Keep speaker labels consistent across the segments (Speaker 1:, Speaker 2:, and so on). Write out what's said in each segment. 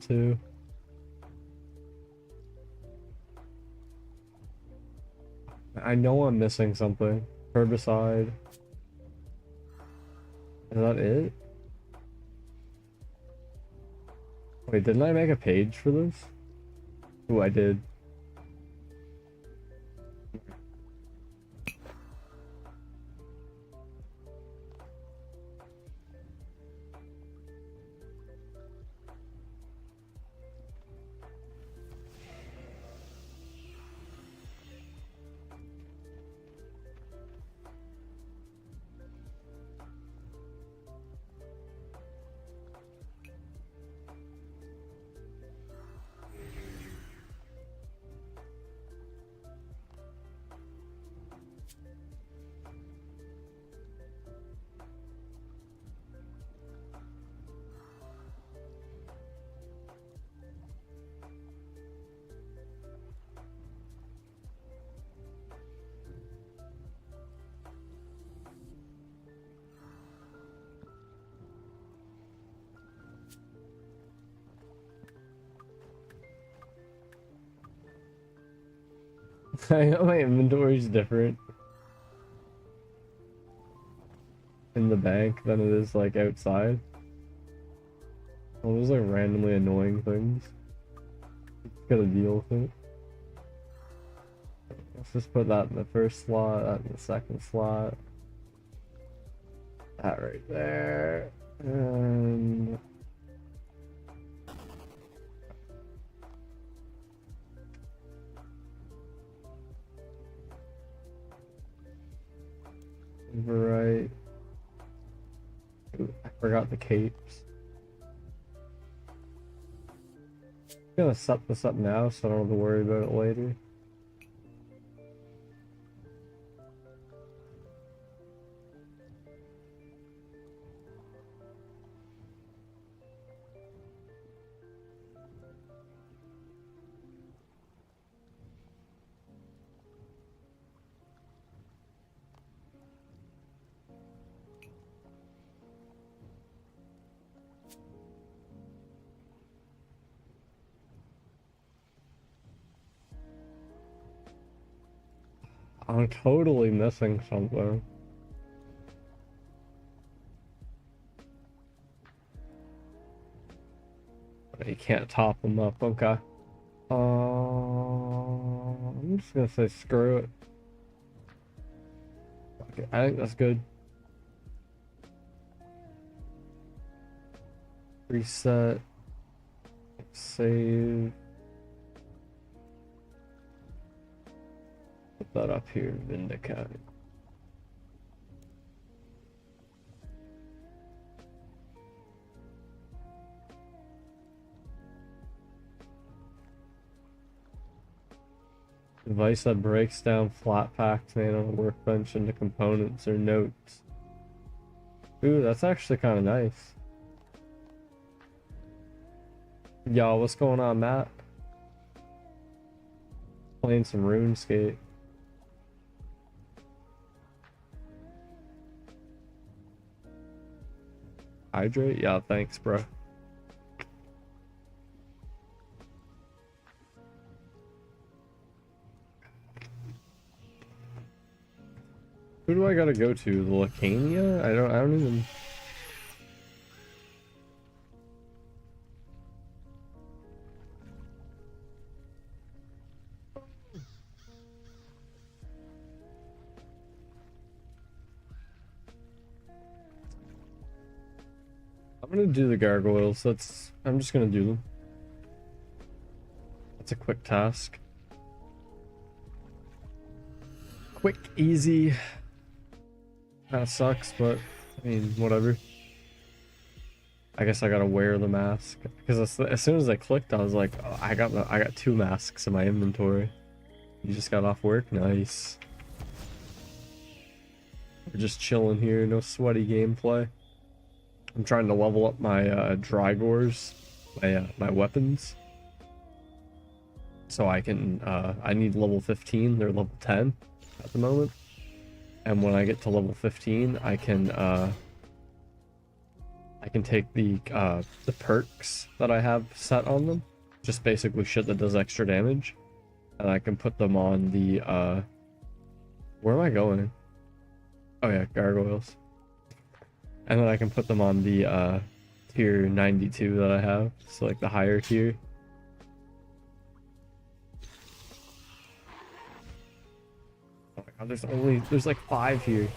Speaker 1: too. I know I'm missing something. Herbicide. Is that it? Wait, didn't I make a page for this? Ooh, I did. I know my inventory is different in the bank than it is like outside. All those like randomly annoying things. Gotta deal with it. Let's just put that in the first slot, that in the second slot. That right there. And right. Ooh, I forgot the capes. I'm gonna set this up now so I don't have to worry about it later. I'm totally missing something. You can't top them up, okay. I'm just gonna say screw it. Okay, I think that's good. Reset. Save. Put that up here, Vindicate. Device that breaks down flat packs made on a workbench into components or notes. Ooh, that's actually kind of nice. Yo, what's going on, Matt? Playing some RuneScape. Hydrate? Yeah, thanks, bro. Who do I gotta go to? The Lacania? I don't even... I'm gonna do the gargoyles. I'm just gonna do them. That's a quick task. Quick, easy. That sucks, but I mean, whatever. I guess I gotta wear the mask because as soon as I clicked, I was like, oh, I got 2 masks in my inventory. You just got off work, nice. We're just chilling here, no sweaty gameplay. I'm trying to level up my Drygors, my weapons, so I can. I need level 15. They're level 10 at the moment. And when I get to level 15, I can I can take the perks that I have set on them, just basically shit that does extra damage, and I can put them on the where am I going? Oh yeah, gargoyles. And then I can put them on the tier 92 that I have, so like the higher tier. Oh my god, there's like 5 here.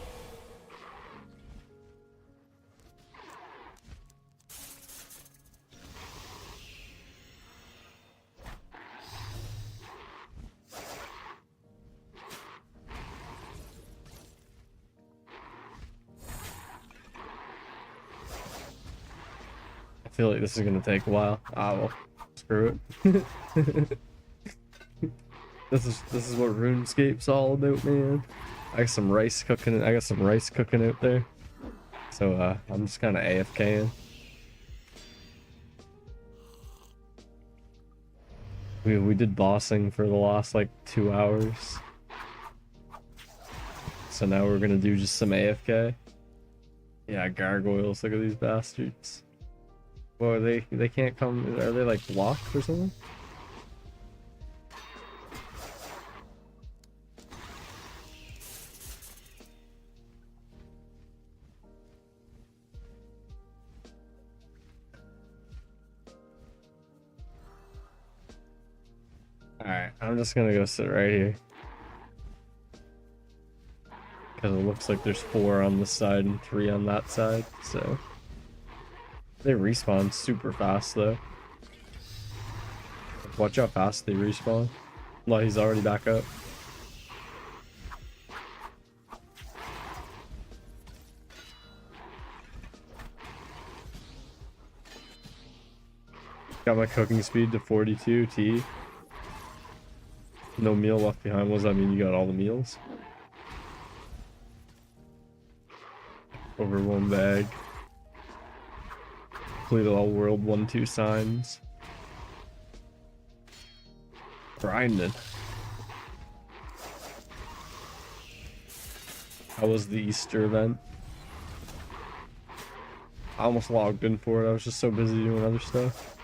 Speaker 1: I feel like this is gonna take a while. Ah well, screw it. This is what RuneScape's all about, man. I got some rice cooking. I got some rice cooking out there. So I'm just kind of AFKing. We did bossing for the last like 2 hours. So now we're gonna do just some AFK. Yeah, gargoyles. Look at these bastards. Well, they can't come. Are they like blocked or something? Alright, I'm just gonna go sit right here. Because it looks like there's 4 on this side and 3 on that side, so... They respawn super fast, though. Watch how fast they respawn. Well, he's already back up. Got my cooking speed to 42 T. No meal left behind. What does that mean? You got all the meals? Over 1 bag. Completed all world 1-2 signs. Grinding. How was the Easter event? I almost logged in for it. I was just so busy doing other stuff.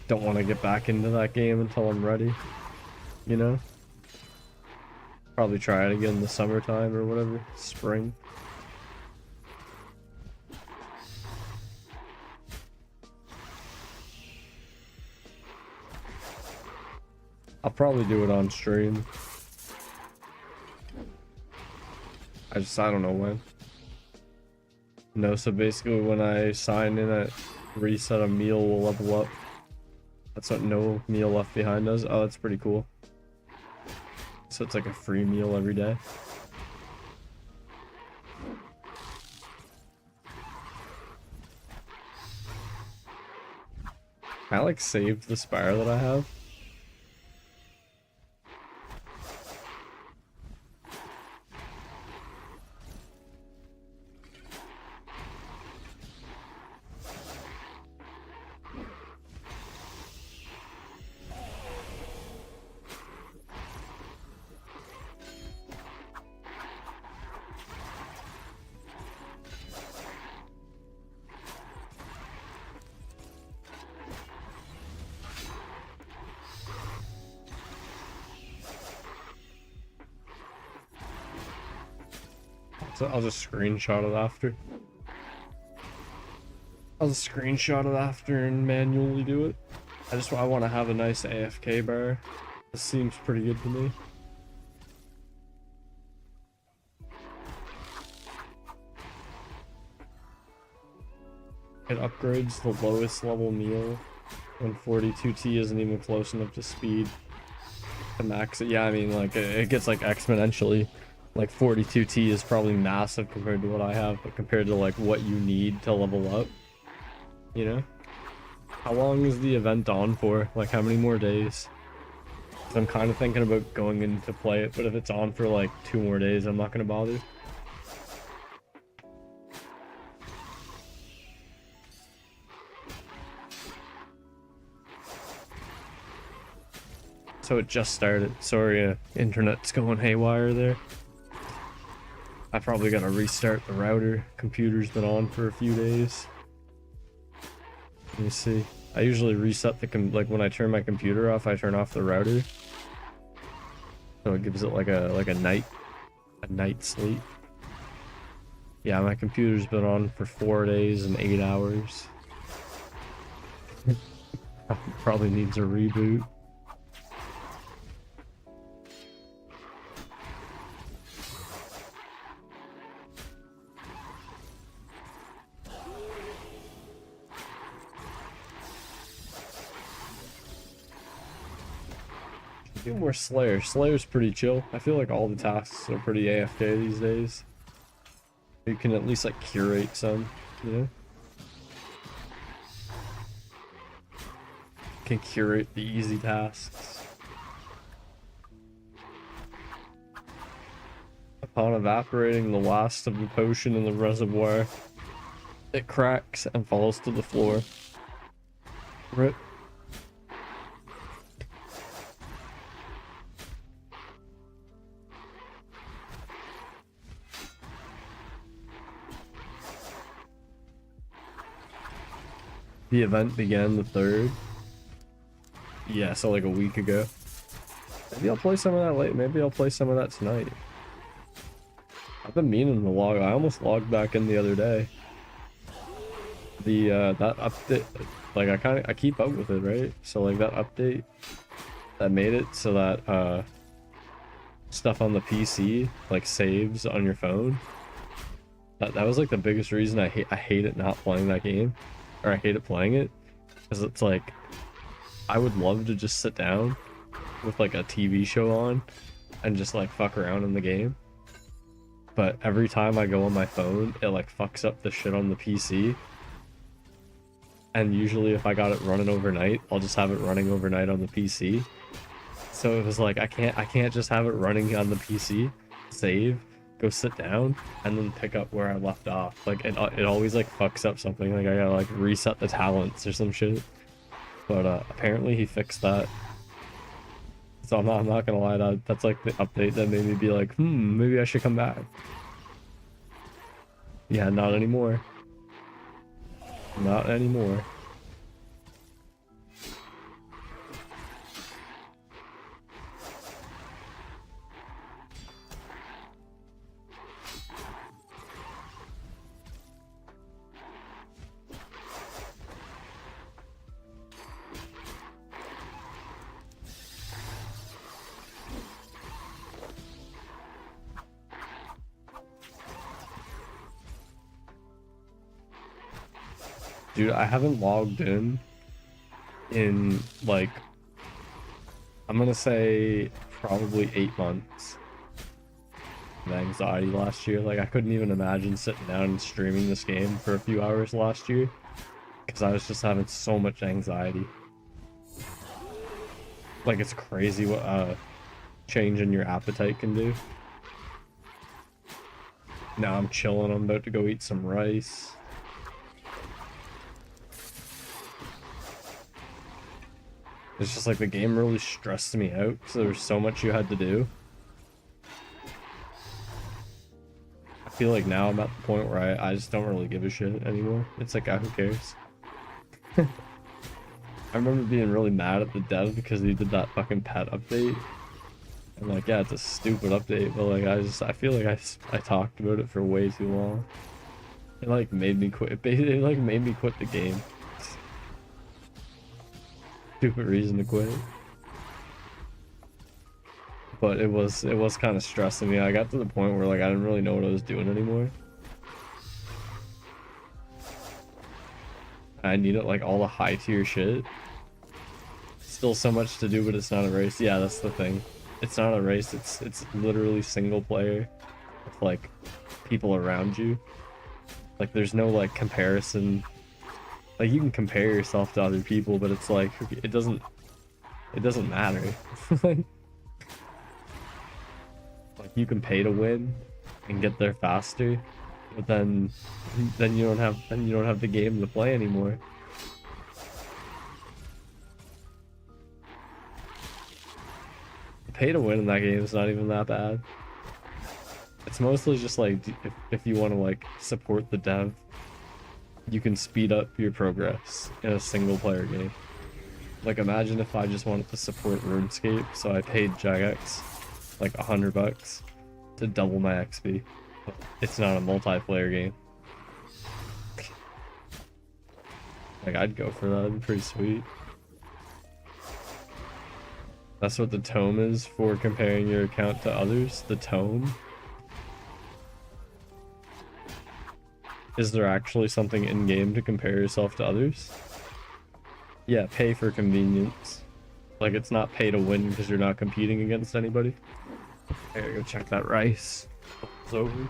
Speaker 1: Don't want to get back into that game until I'm ready, you know? Probably try it again in the summertime or whatever, spring. I'll probably do it on stream. I don't know when. No, so basically when I sign in at reset, a meal will level up. That's what no meal left behind does. Oh, that's pretty cool. So it's like a free meal every day. I like saved the spire that I have. So I'll just screenshot it after. I'll just screenshot it after and manually do it. I want to have a nice AFK bar. This seems pretty good to me. It upgrades the lowest level meal when 42T isn't even close enough to speed to max it. Yeah, I mean, like, it gets like exponentially. Like 42T is probably massive compared to what I have, but compared to like what you need to level up, you know? How long is the event on for? Like how many more days? 'Cause I'm kind of thinking about going in to play it, but if it's on for like 2 more days, I'm not gonna bother. So it just started. Sorry, internet's going haywire there. I probably gotta restart the router. Computer's been on for a few days. Let me see. I usually reset the like when I turn my computer off, I turn off the router. So it gives it like a night sleep. Yeah, my computer's been on for 4 days and 8 hours. Probably needs a reboot. Do more Slayer. Slayer's pretty chill. I feel like all the tasks are pretty AFK these days. You can at least like curate some, you know? Can curate the easy tasks. Upon evaporating the last of the potion in the reservoir, it cracks and falls to the floor. Rip. The event began the 3rd. Yeah, so like a week ago. Maybe I'll play some of that late. Maybe I'll play some of that tonight. I've been meaning to log. I almost logged back in the other day. The that update, like I keep up with it, right? So like that update that made it so that stuff on the PC like saves on your phone. That was like the biggest reason I hate it not playing that game. Or I hate it playing it, because it's like, I would love to just sit down with like a TV show on and just like fuck around in the game. But every time I go on my phone, it like fucks up the shit on the PC. And usually if I got it running overnight, I'll just have it running overnight on the PC. So it was like, I can't just have it running on the PC, save, go sit down, and then pick up where I left off. Like it always like fucks up something. Like I gotta like reset the talents or some shit. But apparently he fixed that. So I'm not gonna lie, that's like the update that made me be like, maybe I should come back. Yeah, not anymore. Not anymore. Dude, I haven't logged in like, I'm gonna say probably 8 months of anxiety last year. Like I couldn't even imagine sitting down and streaming this game for a few hours last year because I was just having so much anxiety. Like it's crazy what changing your appetite can do. Now I'm chilling, I'm about to go eat some rice. It's just like the game really stressed me out because there was so much you had to do. I feel like now I'm at the point where I just don't really give a shit anymore. It's like, who cares? I remember being really mad at the dev because he did that fucking pet update. And like, yeah, it's a stupid update, but like I feel like I talked about it for way too long. It like made me quit. It like made me quit the game. Stupid reason to quit. But it was kind of stressing me. I got to the point where like I didn't really know what I was doing anymore. I needed like all the high tier shit. Still so much to do, but it's not a race. Yeah, that's the thing. It's not a race. It's literally single player with like people around you. Like there's no like comparison. Like you can compare yourself to other people, but it's like it doesn't matter. Like you can pay to win and get there faster, but then you don't have the game to play anymore. pay to win in that game is not even that bad. It's mostly just like if you want to like support the dev, you can speed up your progress in a single player game. Like imagine if I just wanted to support RuneScape, so I paid Jagex like $100 to double my XP. It's not a multiplayer game. Like I'd go for that, it'd be pretty sweet. That's what the tome is for comparing your account to others, the tome. Is there actually something in-game to compare yourself to others? Yeah, pay for convenience. Like it's not pay to win because you're not competing against anybody. I gotta go check that rice. It's over.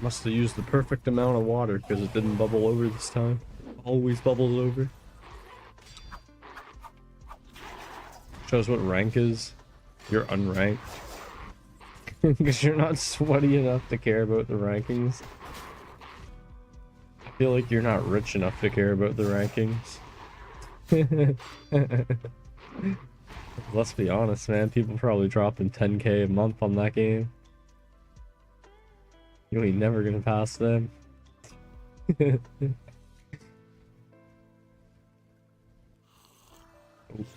Speaker 1: Must have used the perfect amount of water because it didn't bubble over this time. Always bubbles over. Shows what rank is. You're unranked. Because you're not sweaty enough to care about the rankings. I feel like you're not rich enough to care about the rankings. Let's be honest, man. People probably dropping 10k a month on that game. You ain't never gonna pass them. Ooh,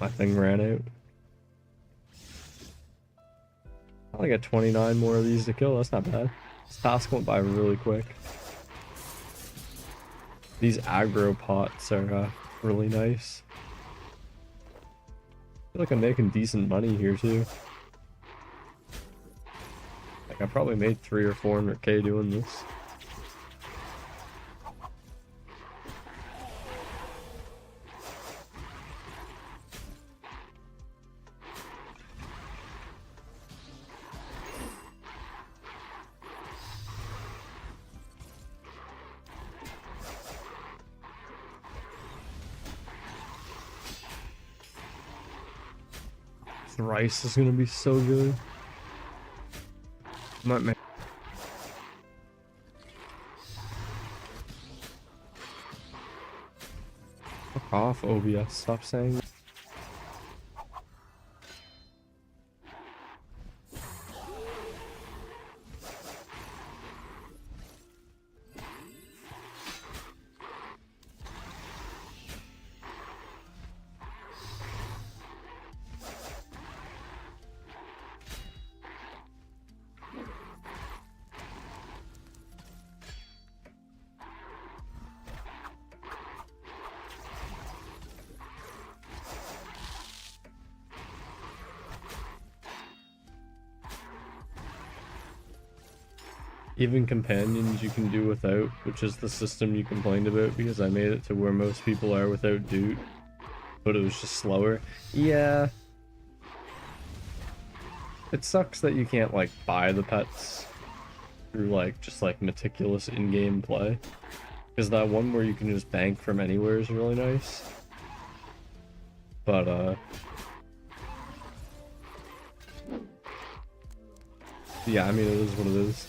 Speaker 1: my thing ran out. I only got 29 more of these to kill. That's not bad. This task went by really quick. These aggro pots are really nice. I feel like I'm making decent money here too. Like I probably made 300 or 400k doing this. This rice is gonna be so good. Might make fuck off, OBS. Stop saying that. Even companions you can do without, which is the system you complained about because I made it to where most people are without Doot, but it was just slower. Yeah. It sucks that you can't like buy the pets through like just like meticulous in-game play. Because that one where you can just bank from anywhere is really nice. But yeah, I mean it is what it is.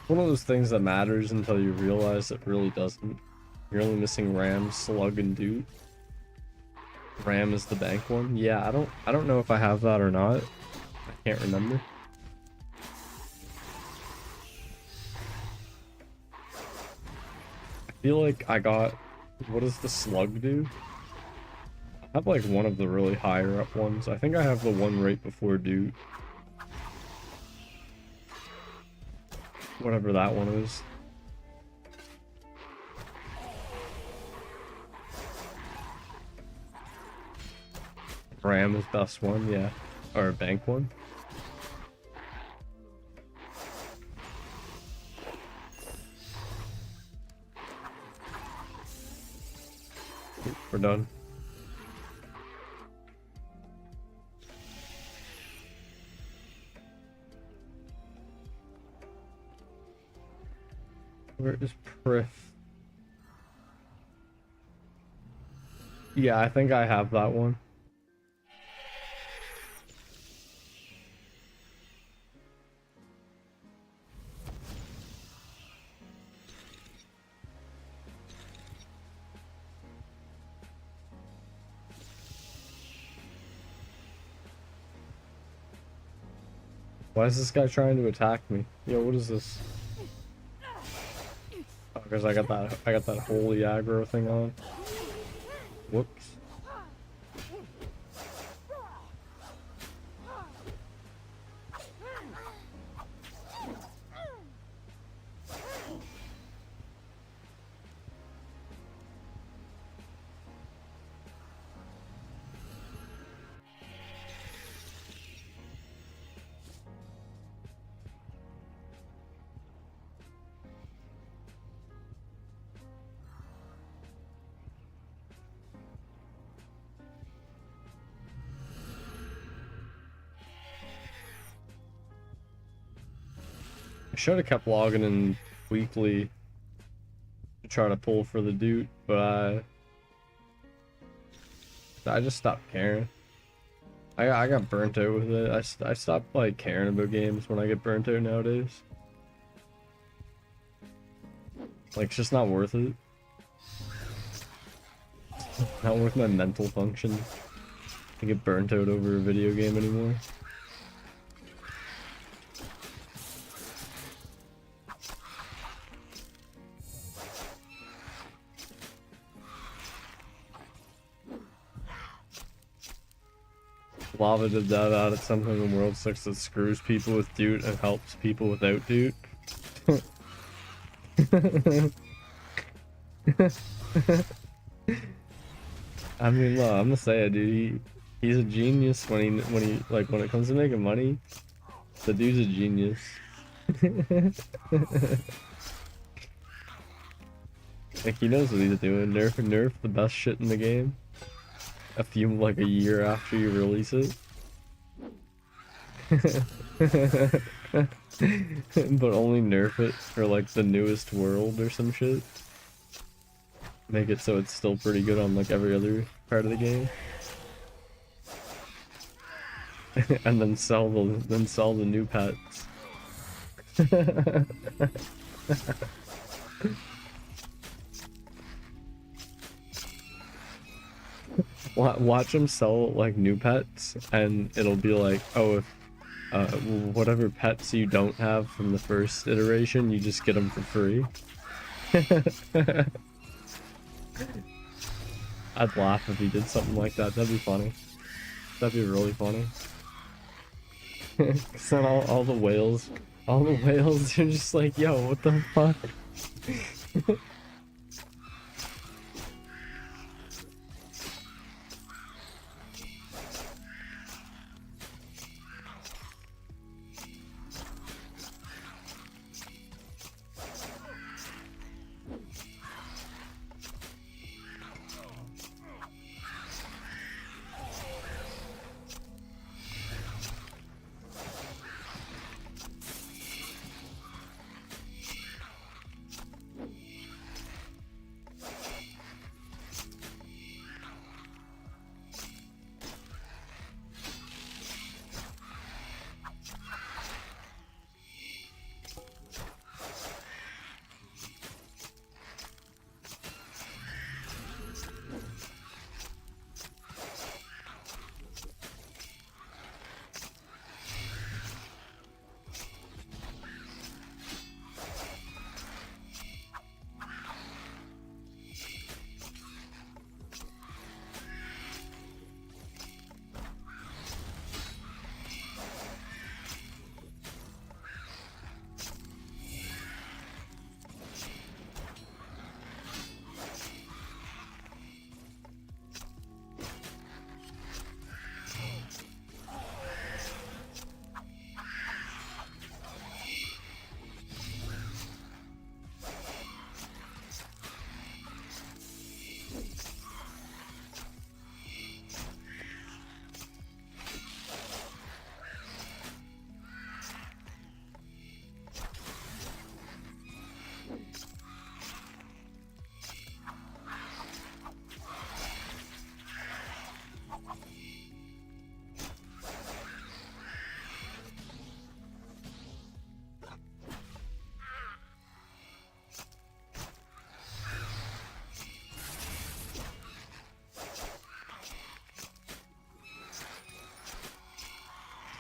Speaker 1: One of those things that matters until you realize it really doesn't. You're only missing Ram, Slug, and Doot. Ram is the bank one. Yeah, I don't know if I have that or not. I can't remember. I feel like I got What does the slug do? I have like one of the really higher up ones. I think I have the one right before Dude. Whatever that one is. Ram is best one, yeah. Or bank one. We're done. Where is Prif? Yeah, I think I have that one. Why is this guy trying to attack me? Yo, what is this? Oh, because I got that holy aggro thing on. Whoops. I should have kept logging in weekly to try to pull for the Dude, but I just stopped caring. I got burnt out with it. I stopped like caring about games when I get burnt out nowadays. Like, it's just not worth it. Not worth my mental function to get burnt out over a video game anymore. Lava did that out at something in World 6 that screws people with Dude and helps people without Dude. I mean, look, I'm gonna say it, dude. He's a genius when it comes to making money. The dude's a genius. Like, he knows what he's doing. Nerf the best shit in the game. A year after you release it. But only nerf it for like the newest world or some shit. Make it so it's still pretty good on like every other part of the game. And then sell the new pets. Watch them sell like new pets, and it'll be like, oh, if whatever pets you don't have from the first iteration, you just get them for free. I'd laugh if he did something like that. That'd be funny. That'd be really funny. Cause then all the whales are just like, yo, what the fuck?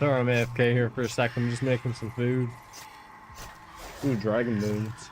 Speaker 1: Sorry, I'm AFK here for a second. I'm just making some food. Ooh, dragon moons.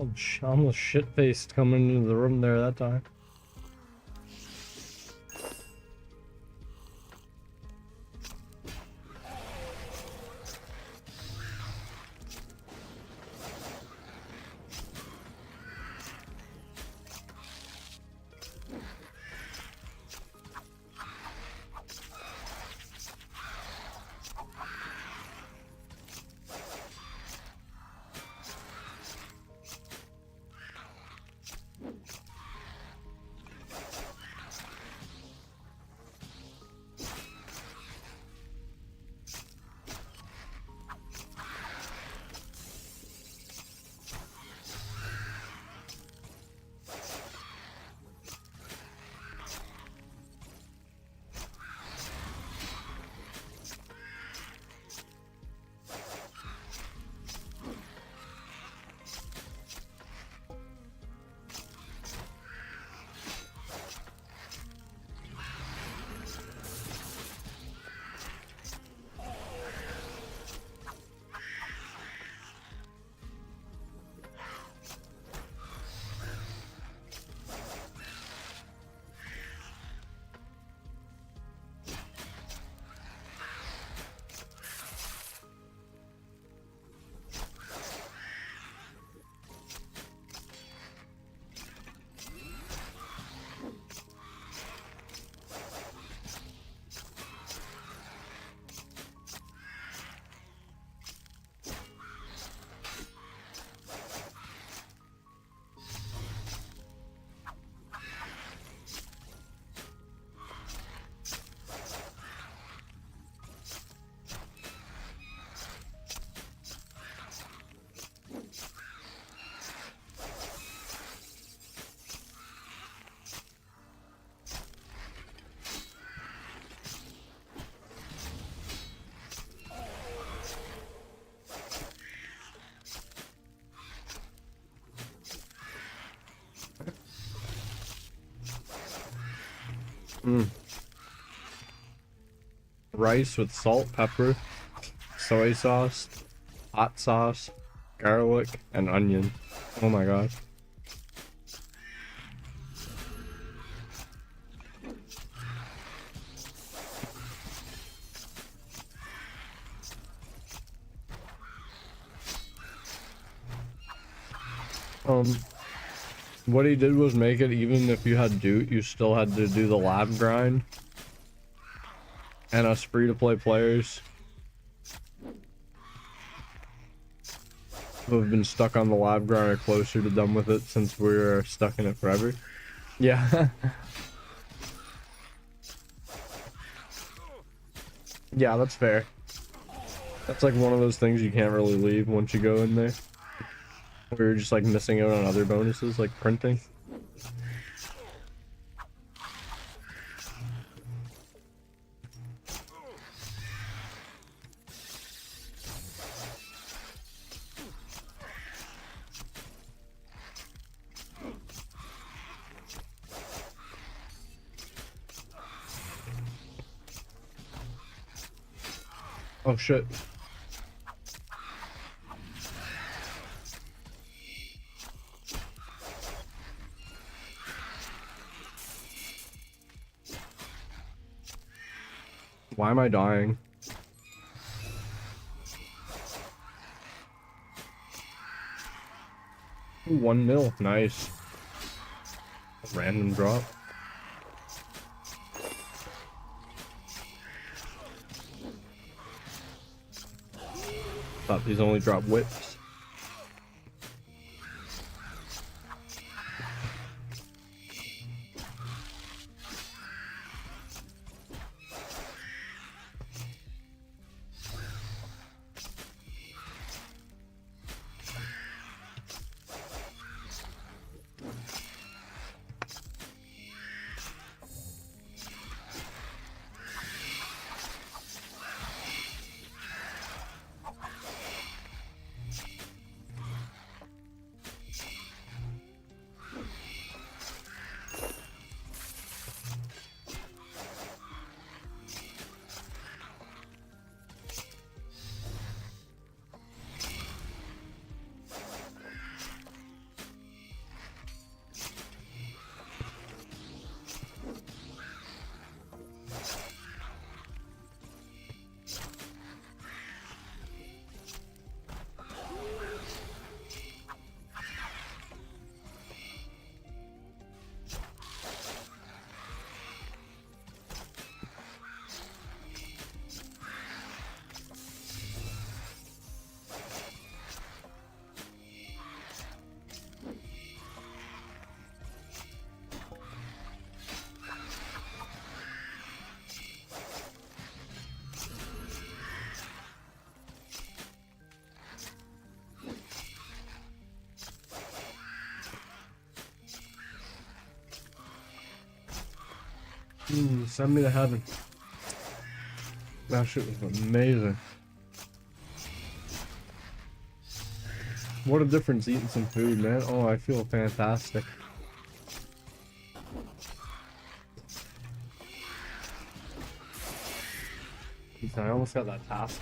Speaker 1: Oh, I almost shit-faced coming into the room there that time. Mm. Rice with salt, pepper, soy sauce, hot sauce, garlic, and onion. Oh my god. What he did was make it even if you had Doot, you still had to do the lab grind. And us free-to-play players who have been stuck on the lab grind are closer to done with it since we're stuck in it forever. Yeah. Yeah, that's fair. That's like one of those things you can't really leave once you go in there. Where you're just like missing out on other bonuses like printing. Oh shit. Why am I dying? Ooh, 1 mil, nice. Random drop. Thought these only drop whips. Send me to heaven. That shit was amazing. What a difference eating some food, man. Oh, I feel fantastic. I almost got that task.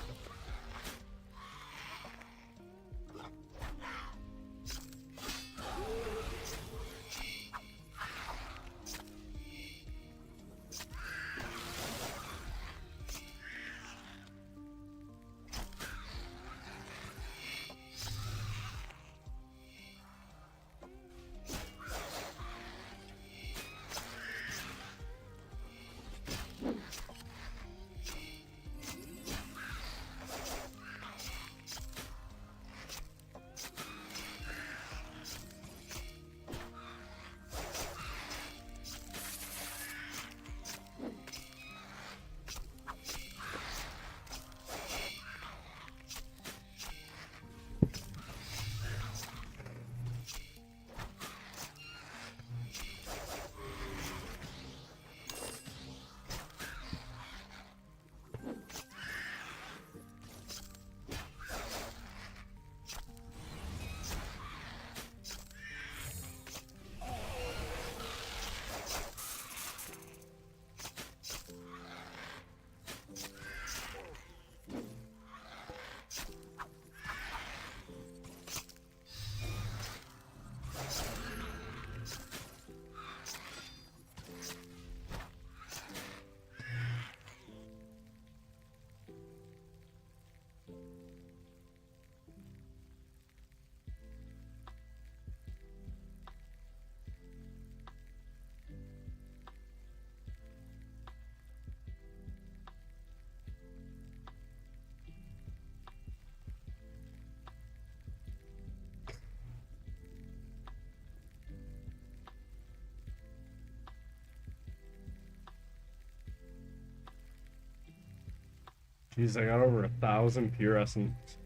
Speaker 1: Jeez, I got over 1,000 pure essence.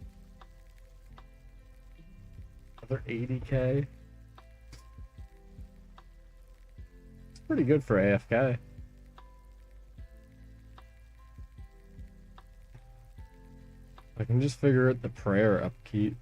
Speaker 1: Another 80k. It's pretty good for AFK. I can just figure out the prayer upkeep.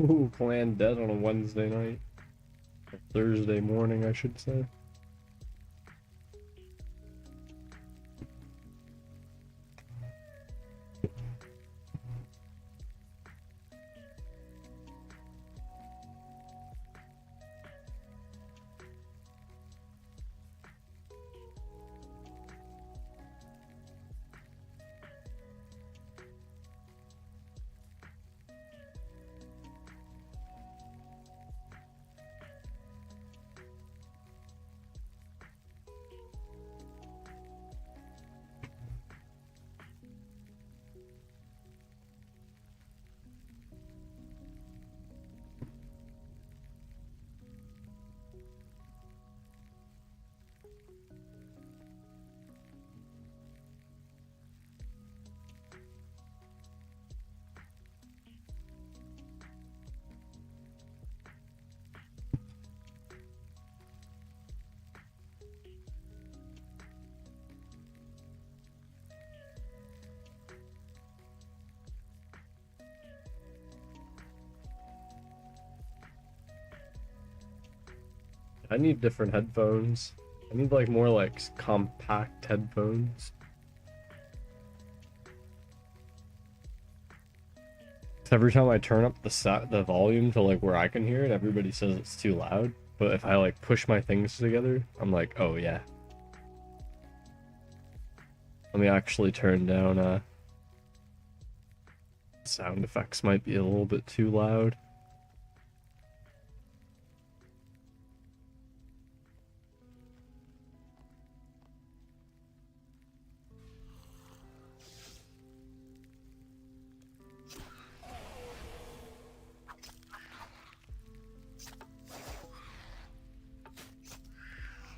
Speaker 1: Ooh, clan dead on a Wednesday night. Or Thursday morning, I should say. I need different headphones. I need like more like compact headphones. Every time I turn up the volume to like where I can hear it, everybody says it's too loud. But if I like push my things together, I'm like, oh yeah. Let me actually turn down sound effects might be a little bit too loud.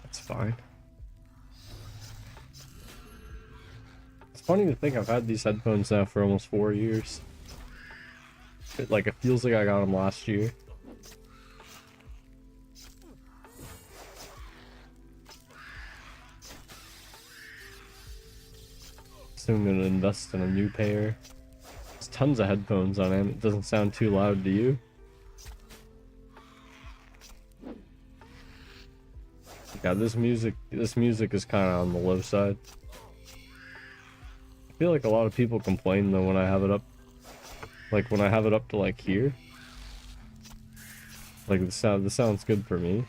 Speaker 1: That's fine. It's funny to think I've had these headphones now for almost 4 years. It feels like I got them last year. So I'm gonna invest in a new pair. There's tons of headphones on it. It doesn't sound too loud to you. Yeah, this music is kind of on the low side. I feel like a lot of people complain though when I have it up. Like when I have it up to like here, like the sound's good for me.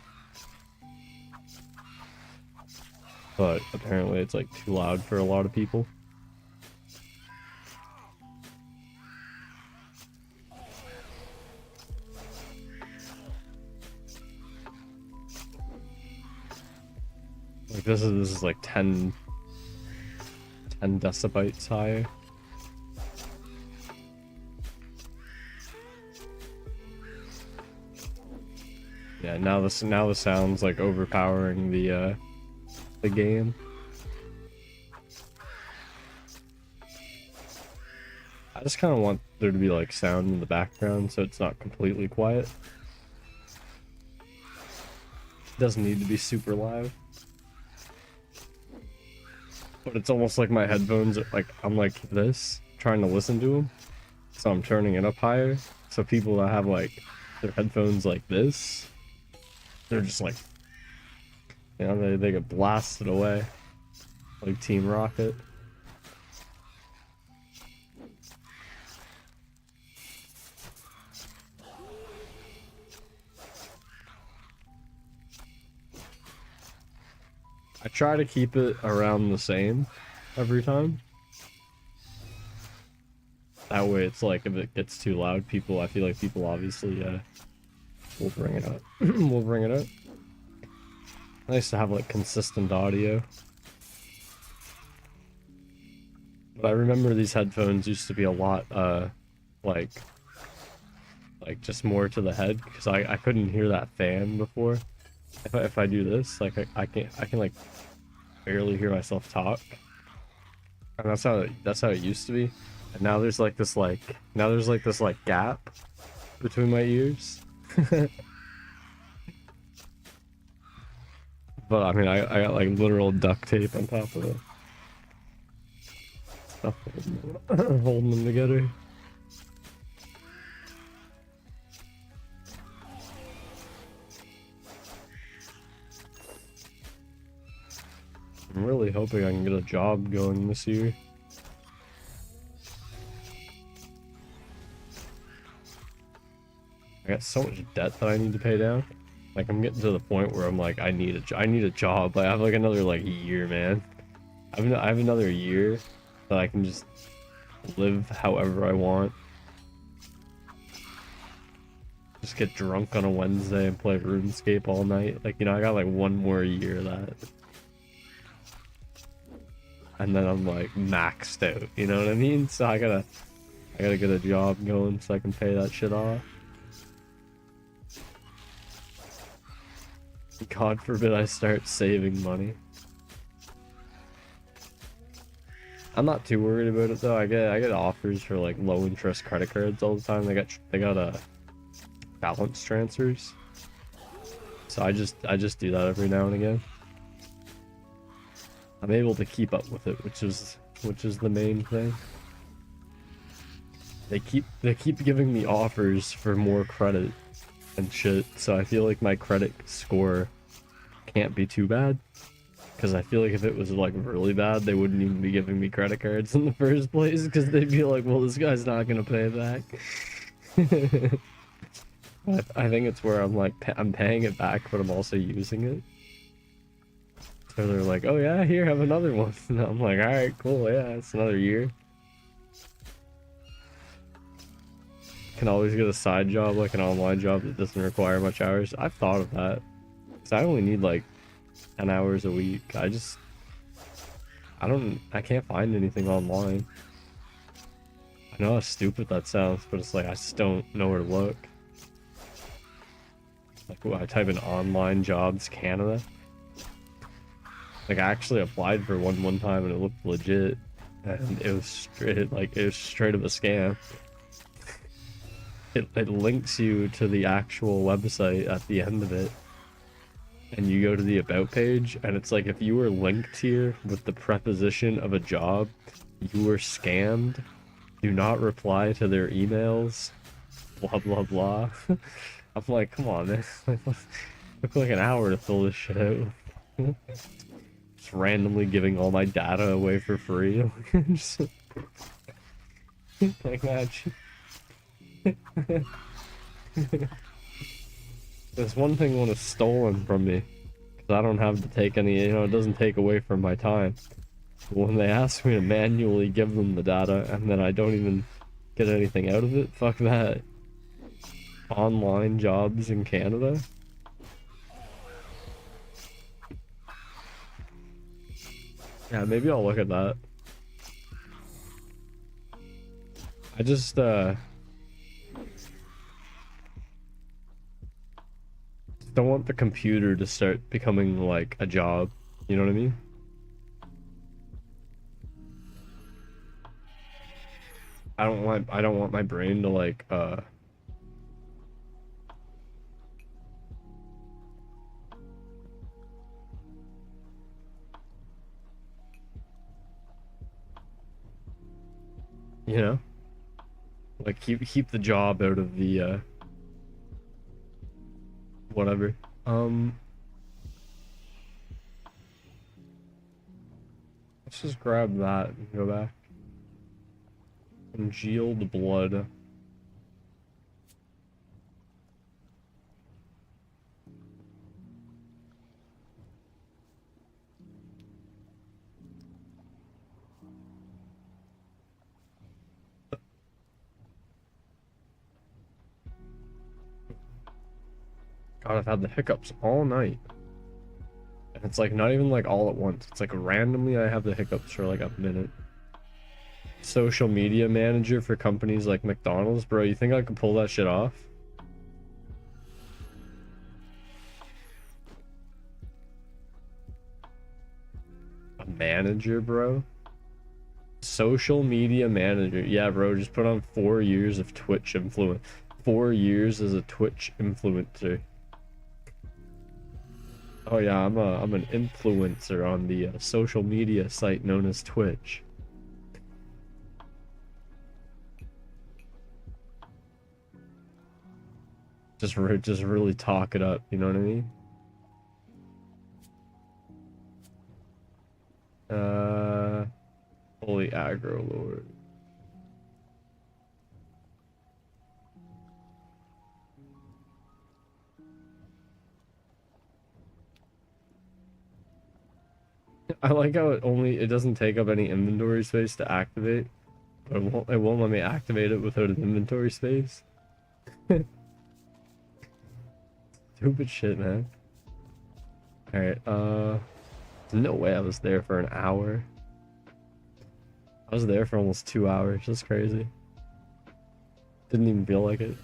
Speaker 1: But apparently it's like too loud for a lot of people. Like this is like 10 decibels higher. Yeah, now the sound's like overpowering the game. I just kind of want there to be like sound in the background so it's not completely quiet. It doesn't need to be super loud. But it's almost like my headphones are like, I'm like this, trying to listen to them. So I'm turning it up higher. So people that have like their headphones like this, they're just like, you know, they get blasted away. Like Team Rocket. I try to keep it around the same every time. That way it's like if it gets too loud, I feel like people obviously will bring it up. Will bring it up. Nice to have like consistent audio. But I remember these headphones used to be a lot like just more to the head because I couldn't hear that fan before. If I do this, like I can like barely hear myself talk. And that's how it used to be. And now there's like this gap between my ears. But I mean I got like literal duct tape on top of it. Stuff holding them together. I'm really hoping I can get a job going this year. I got so much debt that I need to pay down. Like I'm getting to the point where I'm like, I need a job. Like, I have like another like year, man. I have another year that I can just live however I want. Just get drunk on a Wednesday and play RuneScape all night. Like, you know, I got like one more year of that. And then I'm like maxed out, you know what I mean? So I gotta get a job going so I can pay that shit off. God forbid I start saving money. I'm not too worried about it though. I get offers for like low interest credit cards all the time. They got balance transfers. So I just do that every now and again. I'm able to keep up with it, which is the main thing. They keep giving me offers for more credit and shit, so I feel like my credit score can't be too bad. Because I feel like if it was like really bad, they wouldn't even be giving me credit cards in the first place, because they'd be like, well, this guy's not gonna pay back. I think it's where I'm like, I'm paying it back, but I'm also using it. So they're like, oh yeah, here, have another one. And I'm like, alright, cool, yeah, it's another year. Can always get a side job, like an online job that doesn't require much hours. I've thought of that. Because I only need like 10 hours a week. I can't find anything online. I know how stupid that sounds, but it's like, I just don't know where to look. Like, I type in online jobs Canada. Like, I actually applied for one time and it looked legit. And it was straight up a scam. It links you to the actual website at the end of it. And you go to the about page, and it's like, if you were linked here with the preposition of a job, you were scammed. Do not reply to their emails. Blah, blah, blah. I'm like, come on, man. It took like an hour to fill this shit out. Just randomly giving all my data away for free. Just, like that. It's one thing when it's stolen from me, because I don't have to take any, you know, it doesn't take away from my time. But when they ask me to manually give them the data and then I don't even get anything out of it, fuck that. Online jobs in Canada? Yeah, maybe I'll look at that. I just, don't want the computer to start becoming like a job. You know what I mean? I don't want my brain to like you know, like keep the job out of the whatever. Let's just grab that and go back. Congealed blood. God, I've had the hiccups all night. And it's like not even like all at once. It's like randomly I have the hiccups for like a minute. Social media manager for companies like McDonald's, bro. You think I could pull that shit off? A manager, bro? Social media manager. Yeah, bro, just put on 4 years of Twitch influence. 4 years as a Twitch influencer. Oh yeah, I'm an influencer on the social media site known as Twitch. Just really talk it up, you know what I mean? Holy aggro lord. I like how it doesn't take up any inventory space to activate. But it won't let me activate it without an inventory space. Stupid shit, man. Alright, no way I was there for an hour. I was there for almost 2 hours. That's crazy. Didn't even feel like it.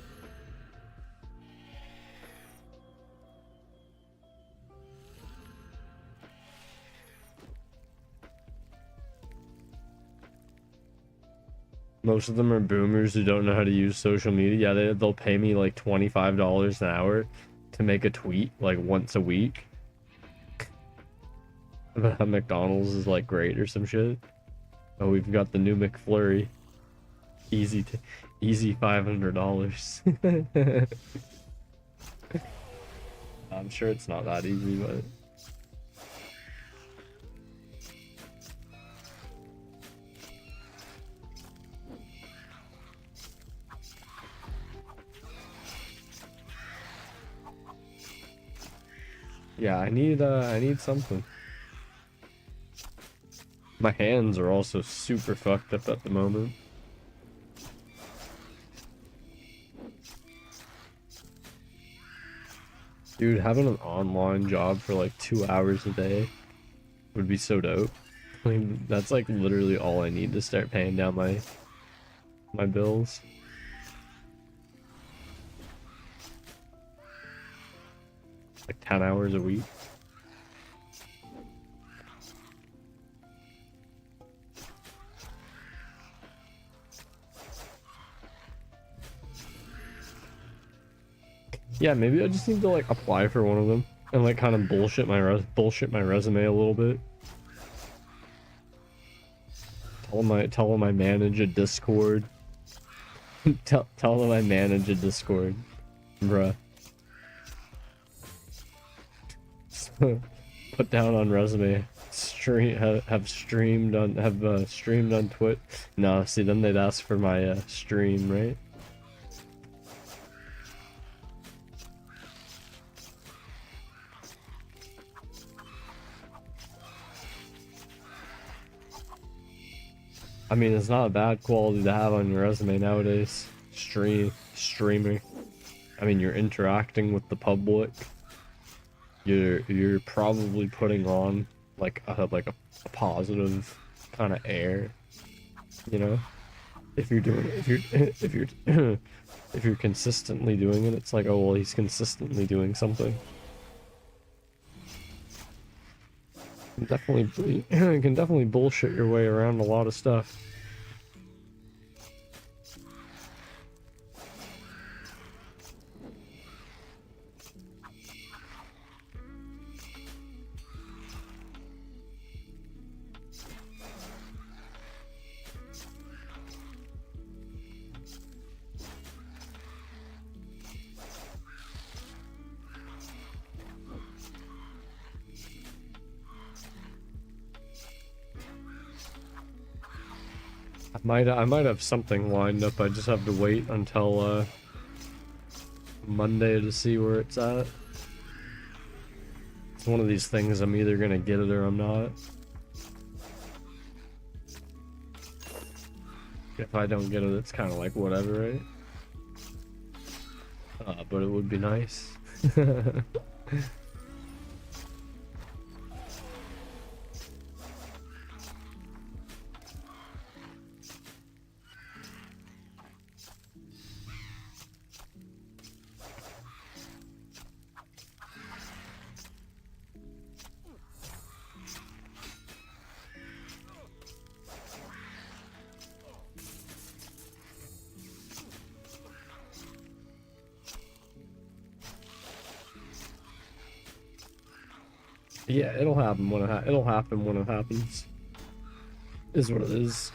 Speaker 1: Most of them are boomers who don't know how to use social media. Yeah, they'll pay me like $25 an hour to make a tweet like once a week. About how McDonald's is like great or some shit. Oh, we've got the new McFlurry. Easy $500. I'm sure it's not that easy, but yeah, I need something. My hands are also super fucked up at the moment. Dude, having an online job for like 2 hours a day would be so dope. Like, that's like literally all I need to start paying down my bills. Like 10 hours a week. Yeah, maybe I just need to like apply for one of them and like kind of bullshit my resume a little bit. Tell them I manage a Discord. tell them I manage a Discord, bruh. Put down on resume. Have streamed on Twitch. No, see, then they'd ask for my stream, right? I mean, it's not a bad quality to have on your resume nowadays. Streaming. I mean, you're interacting with the public. You're probably putting on like a positive kind of air, you know? If you're doing if you're if you're consistently doing it, it's like, oh well, he's consistently doing something. Definitely you can definitely bullshit your way around a lot of stuff. I might have something lined up. I just have to wait until Monday to see where it's at. It's one of these things, I'm either gonna get it or I'm not. If I don't get it, it's kind of like whatever, right? But it would be nice. Yeah, it'll happen when it'll happen when it happens. Is what it is.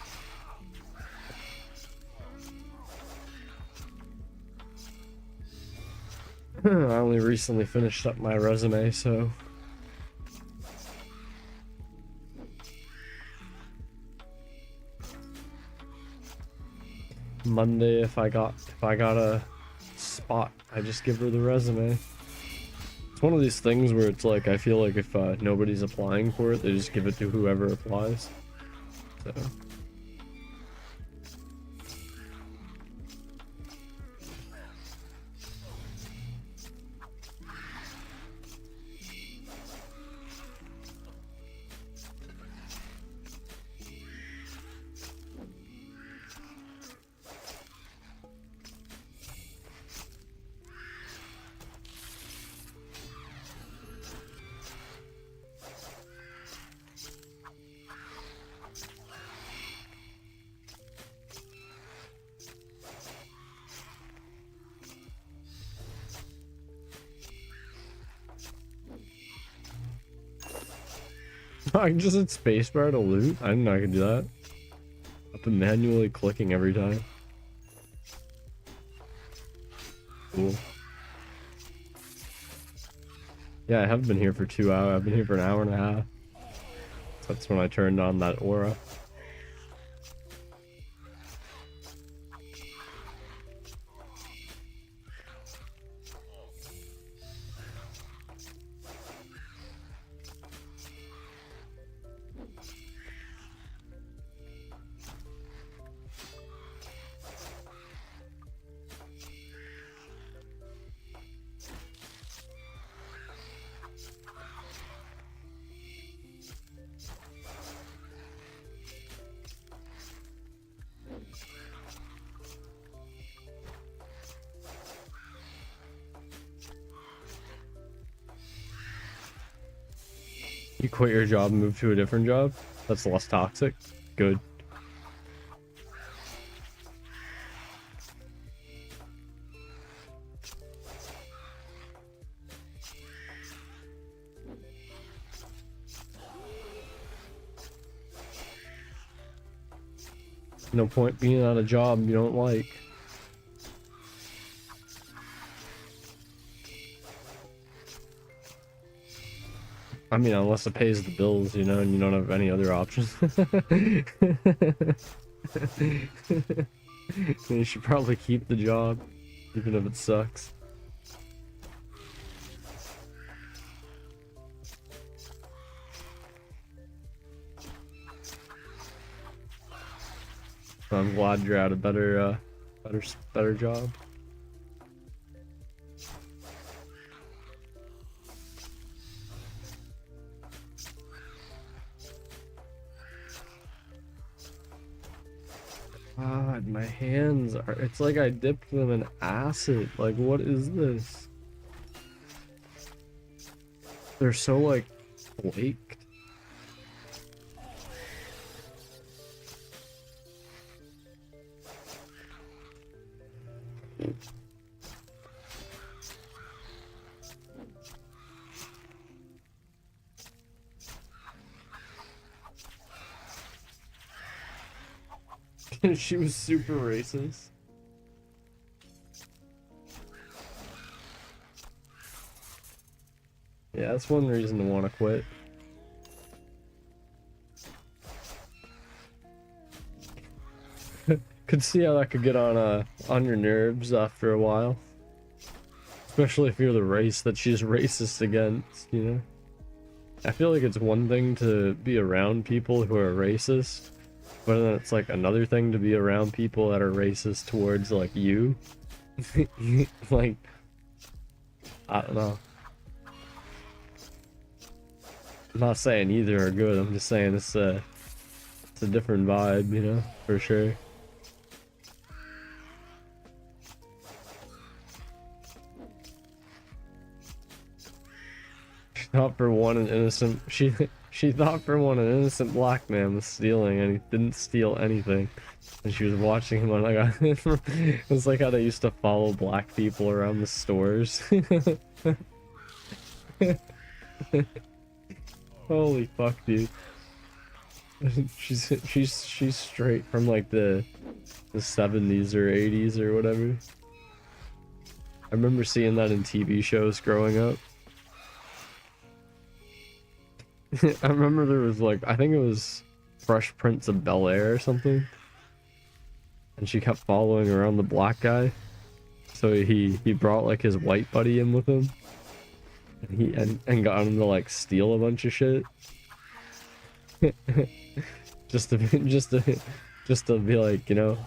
Speaker 1: I only recently finished up my resume, so Monday if I got a spot, I just give her the resume. It's one of these things where it's like, I feel like if nobody's applying for it, they just give it to whoever applies. So I can just hit spacebar to loot. I didn't know I could do that. I've been manually clicking every time. Cool. Yeah, I haven't been here for 2 hours. I've been here for an hour and a half. That's when I turned on that aura. You quit your job and move to a different job? That's less toxic. Good. No point being on a job you don't like. I mean, unless it pays the bills, you know, and you don't have any other options. You should probably keep the job, even if it sucks. I'm glad you're at a better, better job. God, my hands are, it's like I dipped them in acid. Like, what is this? They're so, like, flaked. She was super racist. Yeah, that's one reason to want to quit. Could see how that could get on your nerves after a while. Especially if you're the race that she's racist against, you know? I feel like it's one thing to be around people who are racist, but then it's like another thing to be around people that are racist towards like you. Like, I don't know. I'm not saying either are good, I'm just saying it's a different vibe, you know, for sure. She thought for one an innocent she thought for one an innocent black man was stealing, and he didn't steal anything. And she was watching him on like it was like how they used to follow black people around the stores. Holy fuck, dude. She's straight from like the 70s or 80s or whatever. I remember seeing that in TV shows growing up. I remember there was like, I think it was Fresh Prince of Bel-Air or something, and she kept following around the black guy, so he brought like his white buddy in with him, and he got him to like steal a bunch of shit. just to be like, you know,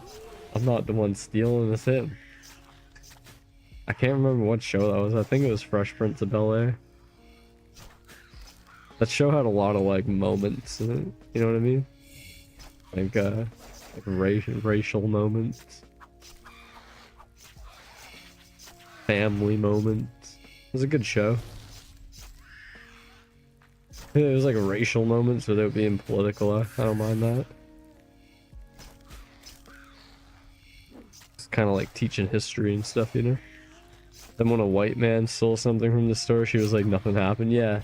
Speaker 1: I'm not the one stealing, it's him. I can't remember what show that was. I think it was Fresh Prince of Bel-Air. That show had a lot of like moments in it, you know what I mean? Like racial moments, family moments. It was a good show. It was like racial moments without being political. I don't mind that. It's kind of like teaching history and stuff, you know? Then when a white man stole something from the store, she was like, nothing happened. Yeah.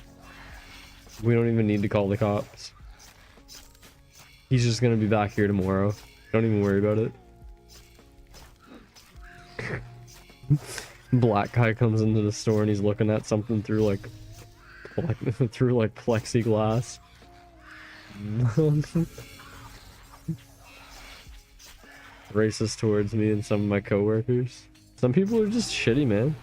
Speaker 1: We don't even need to call the cops. He's just gonna be back here tomorrow. Don't even worry about it. Black guy comes into the store and he's looking at something through like plexiglass. Racist towards me and some of my coworkers. Some people are just shitty, man.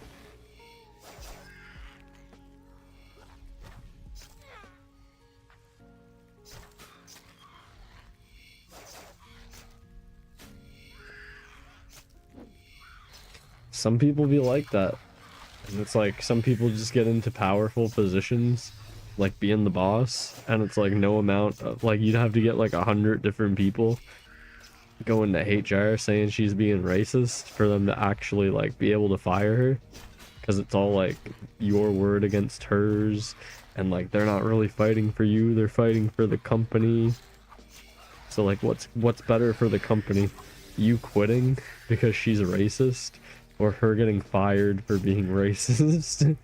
Speaker 1: Some people be like that. And it's like some people just get into powerful positions, like being the boss, and it's like no amount of like, you'd have to get like 100 different people go into HR saying she's being racist for them to actually like be able to fire her, because it's all like your word against hers, and like they're not really fighting for you, they're fighting for the company. So like what's better for the company? You quitting because she's racist, or her getting fired for being racist?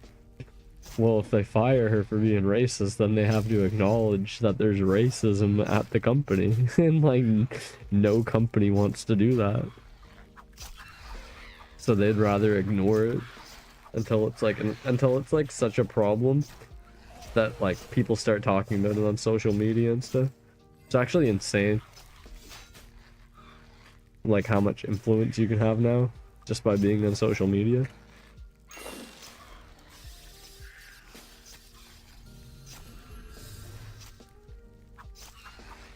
Speaker 1: Well, if they fire her for being racist, then they have to acknowledge that there's racism at the company. And like, no company wants to do that. So they'd rather ignore it until it's like such a problem that like people start talking about it on social media and stuff. It's actually insane, like how much influence you can have now just by being on social media.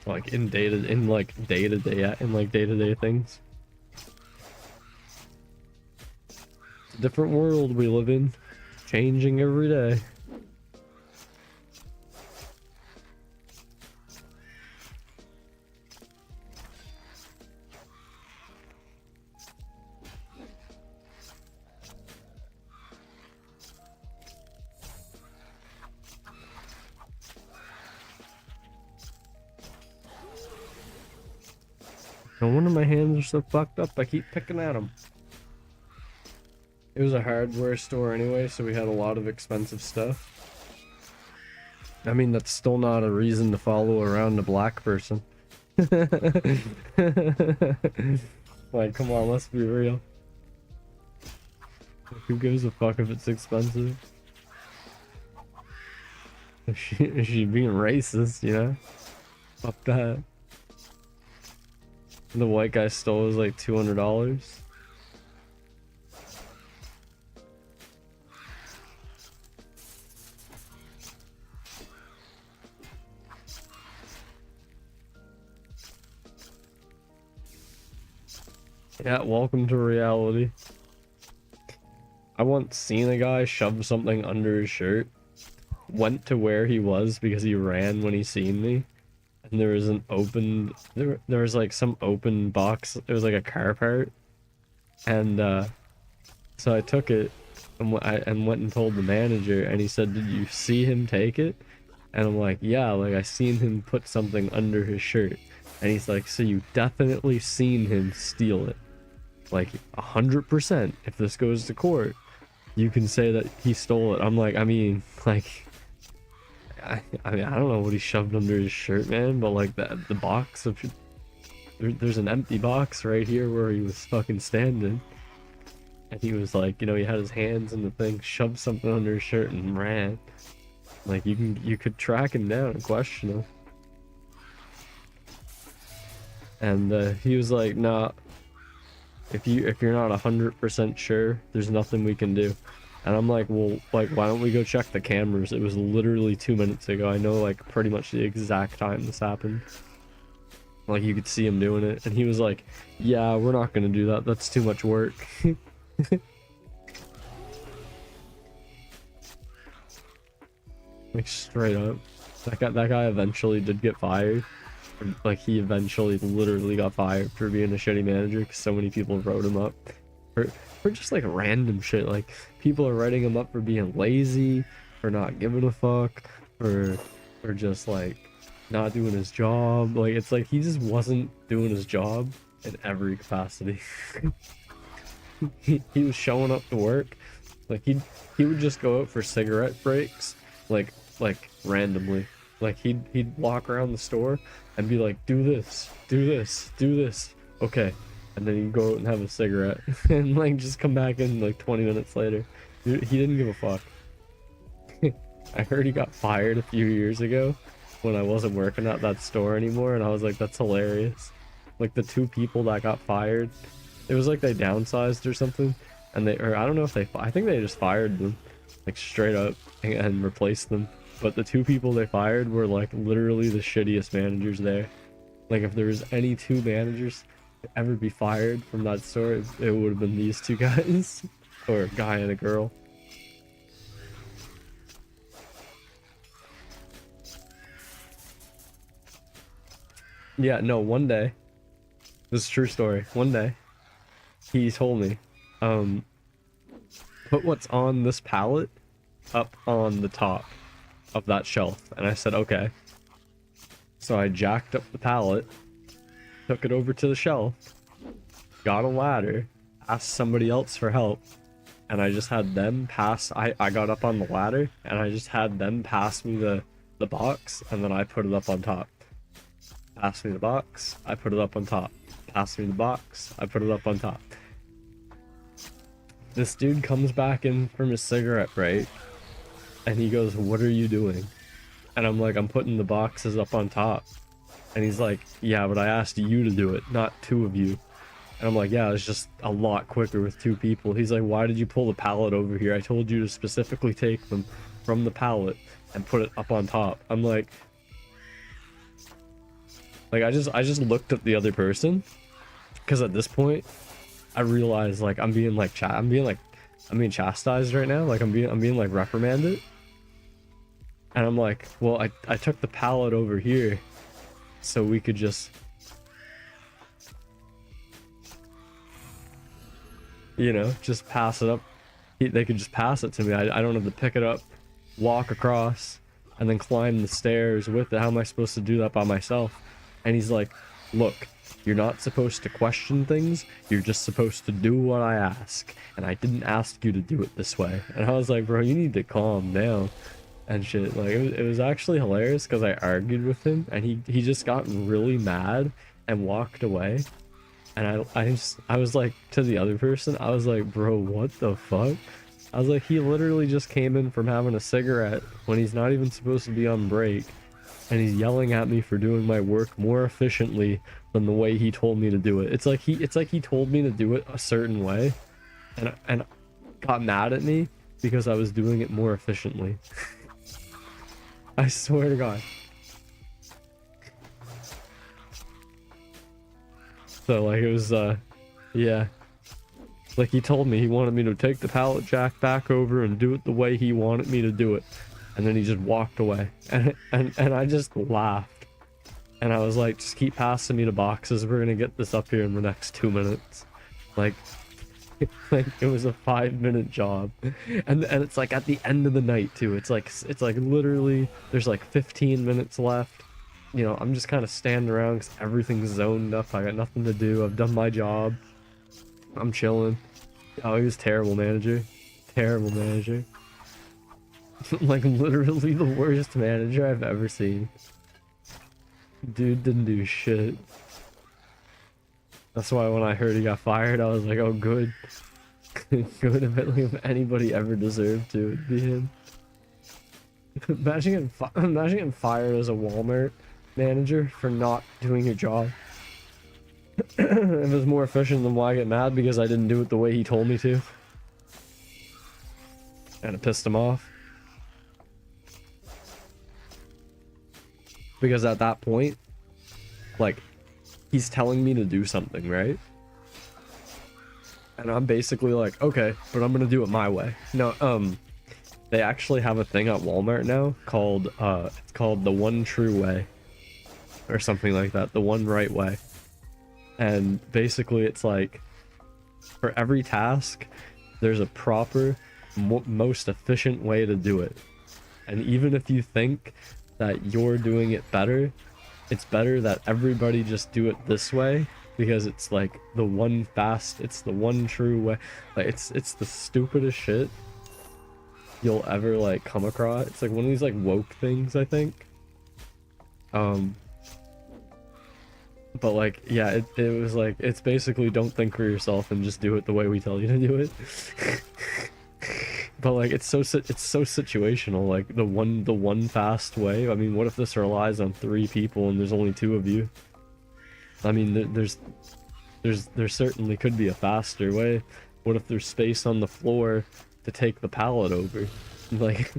Speaker 1: like in day-to-day things. It's a different world we live in, changing every day. No wonder my hands are so fucked up. I keep picking at them. It was a hardware store anyway, so we had a lot of expensive stuff. I mean, that's still not a reason to follow around a black person. Like, come on, let's be real. Who gives a fuck if it's expensive? Is she being racist, you know? Fuck that. The white guy stole was like $200. Yeah, welcome to reality. I once seen a guy shove something under his shirt, went to where he was because he ran when he seen me, and there was an open, there was like some open box, it was like a car part, and so I took it and went and told the manager, and he said, "Did you see him take it?" And I'm like, "Yeah, like I seen him put something under his shirt." And he's like, "So you definitely seen him steal it? Like 100%, if this goes to court, you can say that he stole it." I'm like, I mean, like, I mean, I don't know what he shoved under his shirt, man, but like the box of, there's an empty box right here where he was fucking standing, and he was like, you know, he had his hands in the thing, shoved something under his shirt and ran. Like, you could track him down and question him. And he was like, "Nah, if you're not 100% sure, there's nothing we can do." And I'm like, "Well, like, why don't we go check the cameras? It was literally 2 minutes ago. I know like pretty much the exact time this happened. Like, you could see him doing it." And he was like, "Yeah, we're not gonna do that. That's too much work." Like, straight up. That guy eventually did get fired. Like, he eventually literally got fired for being a shitty manager because so many people wrote him up for just like random shit. Like, people are writing him up for being lazy, for not giving a fuck, for just like not doing his job. Like, it's like he just wasn't doing his job in every capacity. He was showing up to work. Like, he would just go out for cigarette breaks, like randomly. Like, he'd walk around the store and be like, "Do this, do this, do this." Okay. And then he'd go out and have a cigarette and like just come back in like 20 minutes later. Dude, he didn't give a fuck. I heard he got fired a few years ago when I wasn't working at that store anymore, and I was like, that's hilarious. Like, the two people that got fired, it was like they downsized or something, and or I don't know if I think they just fired them, like straight up, and replaced them. But the two people they fired were like literally the shittiest managers there. Like, if there was any two managers to ever be fired from that store, it would have been these two guys. Or a guy and a girl. Yeah, no, one day, this is a true story, one day, he told me, "Put what's on this pallet up on the top of that shelf." And I said, "Okay." So I jacked up the pallet, took it over to the shelf, got a ladder, asked somebody else for help, and I just had them pass. I got up on the ladder, and I just had them pass me the box, and then I put it up on top. Pass me the box, I put it up on top. Pass me the box, I put it up on top. This dude comes back in from his cigarette break, and he goes, "What are you doing?" And I'm like, "I'm putting the boxes up on top." And he's like, "Yeah, but I asked you to do it, not two of you." And I'm like, "Yeah, it's just a lot quicker with two people." He's like, "Why did you pull the pallet over here? I told you to specifically take them from the pallet and put it up on top." I'm like, Like I just looked at the other person because at this point I realized like I'm being like I'm being chastised right now. Like I'm being like reprimanded. And I'm like, well, I took the pallet over here so we could just, you know, just pass it up. They could just pass it to me. I don't have to pick it up, walk across, and then climb the stairs with it. How am I supposed to do that by myself? And he's like, look, you're not supposed to question things. You're just supposed to do what I ask. And I didn't ask you to do it this way. And I was like, bro, you need to calm down and shit. Like it was actually hilarious because I argued with him and he just got really mad and walked away. And I was like to the other person, I was like, bro, what the fuck? I was like, he literally just came in from having a cigarette when he's not even supposed to be on break, and he's yelling at me for doing my work more efficiently than the way he told me to do it. It's like he told me to do it a certain way, and got mad at me because I was doing it more efficiently. I swear to God. So like it was yeah. Like he told me he wanted me to take the pallet jack back over and do it the way he wanted me to do it. And then he just walked away. And I just laughed. And I was like, just keep passing me the boxes. We're gonna get this up here in the next 2 minutes. Like like it was a 5-minute job. And it's like at the end of the night too. It's like literally there's like 15 minutes left. You know, I'm just kind of standing around because everything's zoned up. I got nothing to do. I've done my job. I'm chilling. Oh, he was terrible manager. Terrible manager. Like literally the worst manager I've ever seen. Dude didn't do shit. That's why when I heard he got fired, I was like, oh good. Good, if anybody ever deserved to, it'd be him. Imagine getting fired as a Walmart manager for not doing your job. If it was more efficient, then why get mad because I didn't do it the way he told me to? And it pissed him off. Because at that point, like, he's telling me to do something, right? And I'm basically like, okay, but I'm gonna do it my way. No, they actually have a thing at Walmart now called, it's called the one true way. Or something like that, the one right way. And basically it's like, for every task, there's a proper, most efficient way to do it. And even if you think that you're doing it better, it's better that everybody just do it this way, because it's like the one it's the one true way. Like it's the stupidest shit you'll ever like come across. It's like one of these like woke things, I think. But like, yeah, it was like, it's basically don't think for yourself and just do it the way we tell you to do it. But like, it's so situational. Like the one fast way. I mean, what if this relies on 3 people and there's only 2 of you? I mean, there certainly could be a faster way. What if there's space on the floor to take the pallet over? Like,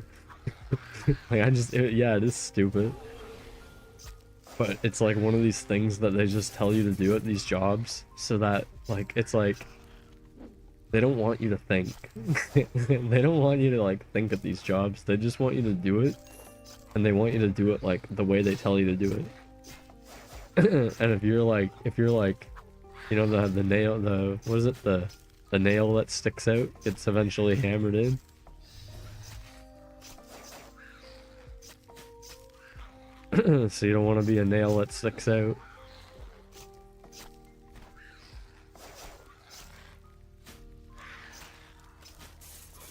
Speaker 1: like yeah, it is stupid. But it's like one of these things that they just tell you to do at these jobs, so that like it's like they don't want you to think. They don't want you to like think at these jobs. They just want you to do it, and they want you to do it like the way they tell you to do it. And if you're like, you know, the nail, what is it, the nail that sticks out gets eventually hammered in. So you don't want to be a nail that sticks out.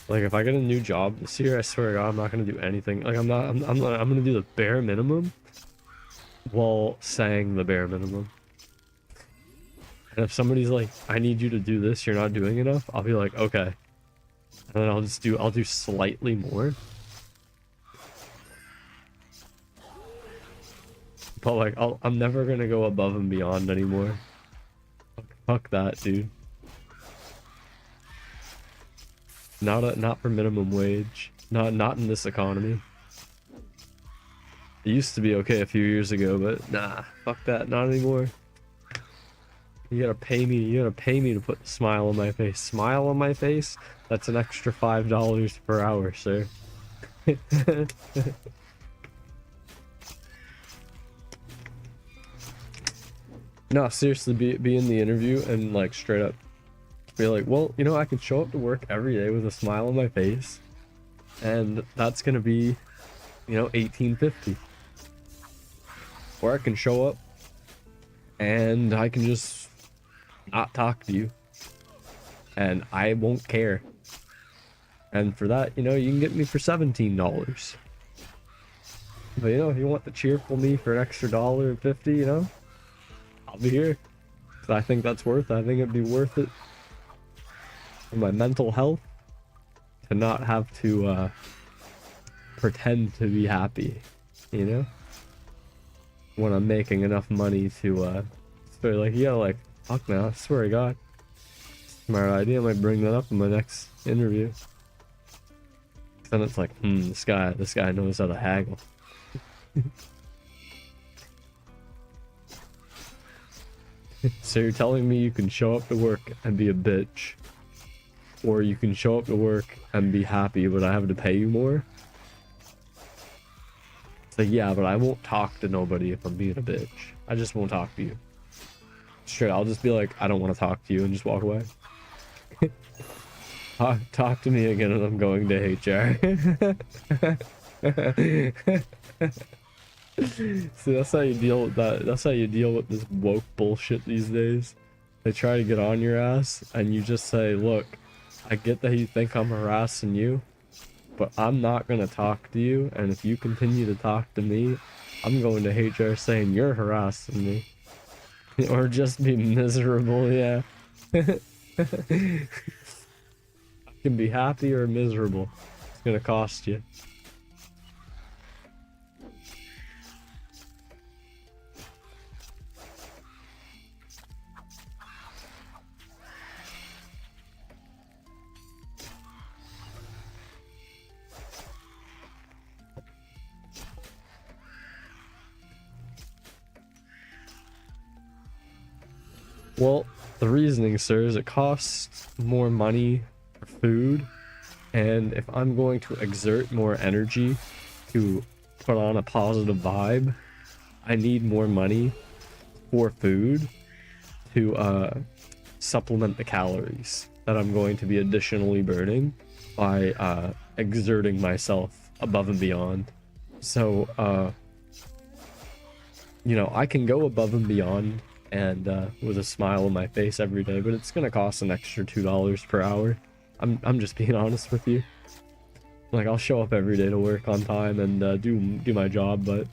Speaker 1: Like if I get a new job this year, I swear to God, I'm not gonna do anything. Like I'm gonna do the bare minimum while saying the bare minimum. And if somebody's like, I need you to do this, you're not doing enough, I'll be like, okay. And then I'll do slightly more. But like, I'm never gonna go above and beyond anymore. Fuck that, dude. Not for minimum wage. Not in this economy. It used to be okay a few years ago, but nah, fuck that, not anymore. You gotta pay me. You gotta pay me to put a smile on my face. Smile on my face? That's an extra $5 per hour, sir. No, seriously, be in the interview and like straight up be like, well, you know, I can show up to work every day with a smile on my face, and that's gonna be, you know, 1850. Or I can show up and I can just not talk to you, and I won't care. And for that, you know, you can get me for $17. But you know, if you want the cheerful me for an extra $1.50, you know, I'll be here. 'Cause I think that's worth it. I think it'd be worth it for my mental health to not have to pretend to be happy, you know? When I'm making enough money to so like, yeah, like, fuck man, I swear to God. Smart idea, I might bring that up in my next interview. Then it's like, this guy knows how to haggle. So you're telling me you can show up to work and be a bitch, or you can show up to work and be happy, but I have to pay you more? It's like, yeah, but I won't talk to nobody if I'm being a bitch. I just won't talk to you. Straight, I'll just be like, I don't want to talk to you, and just walk away. Talk to me again and I'm going to HR. See, that's how you deal with that. That's how you deal with this woke bullshit these days. They try to get on your ass and you just say, look, I get that you think I'm harassing you, but I'm not gonna talk to you, and if you continue to talk to me, I'm going to HR saying you're harassing me. Or just be miserable, yeah. I can be happy or miserable. It's gonna cost you. Well, the reasoning, sir, is it costs more money for food, and if I'm going to exert more energy to put on a positive vibe, I need more money for food to supplement the calories that I'm going to be additionally burning by exerting myself above and beyond. So, you know, I can go above and beyond and with a smile on my face every day, but it's gonna cost an extra $2 per hour. I'm just being honest with you. Like, I'll show up every day to work on time and do my job, but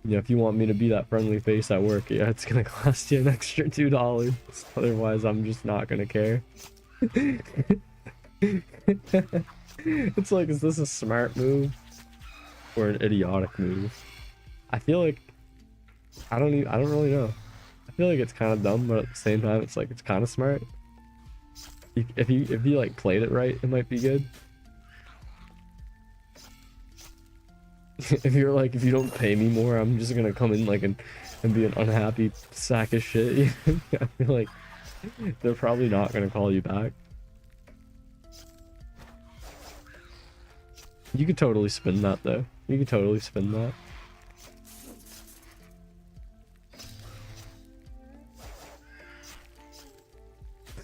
Speaker 1: you know, if you want me to be that friendly face at work, yeah, it's gonna cost you an extra $2. Otherwise, I'm just not gonna care. It's like, is this a smart move or an idiotic move? I feel like I don't really know. I feel like it's kind of dumb, but at the same time, it's like, it's kind of smart. If you like played it right, it might be good. If you're like, if you don't pay me more, I'm just gonna come in like and be an unhappy sack of shit. I feel like they're probably not gonna call you back. You could totally spin that though. You could totally spin that.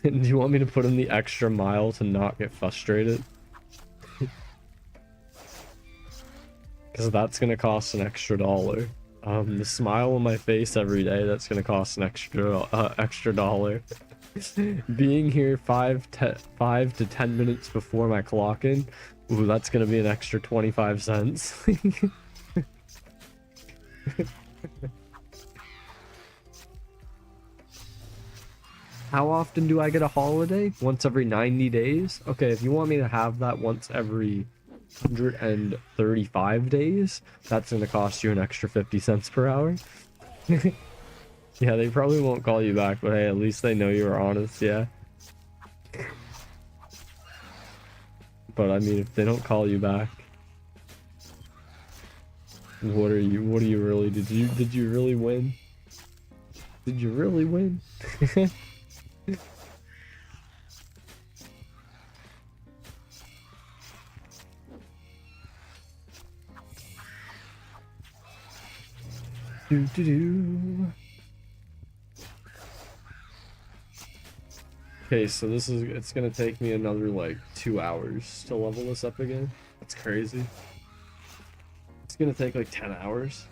Speaker 1: Do you want me to put in the extra mile to not get frustrated? Because that's gonna cost an extra $1. The smile on my face every day, that's gonna cost an extra $1. Being here 5 to 10 minutes before my clock in, ooh, that's gonna be an extra 25 cents. How often do I get a holiday? Once every 90 days? Okay, if you want me to have that once every 135 days, that's gonna cost you an extra 50 cents per hour. Yeah, they probably won't call you back, but hey, at least they know you're honest, yeah. But I mean, if they don't call you back, What are you really, did you really win? Did you really win? Do do do. Okay, so it's gonna take me another like 2 hours to level this up again. That's crazy. It's gonna take like 10 hours.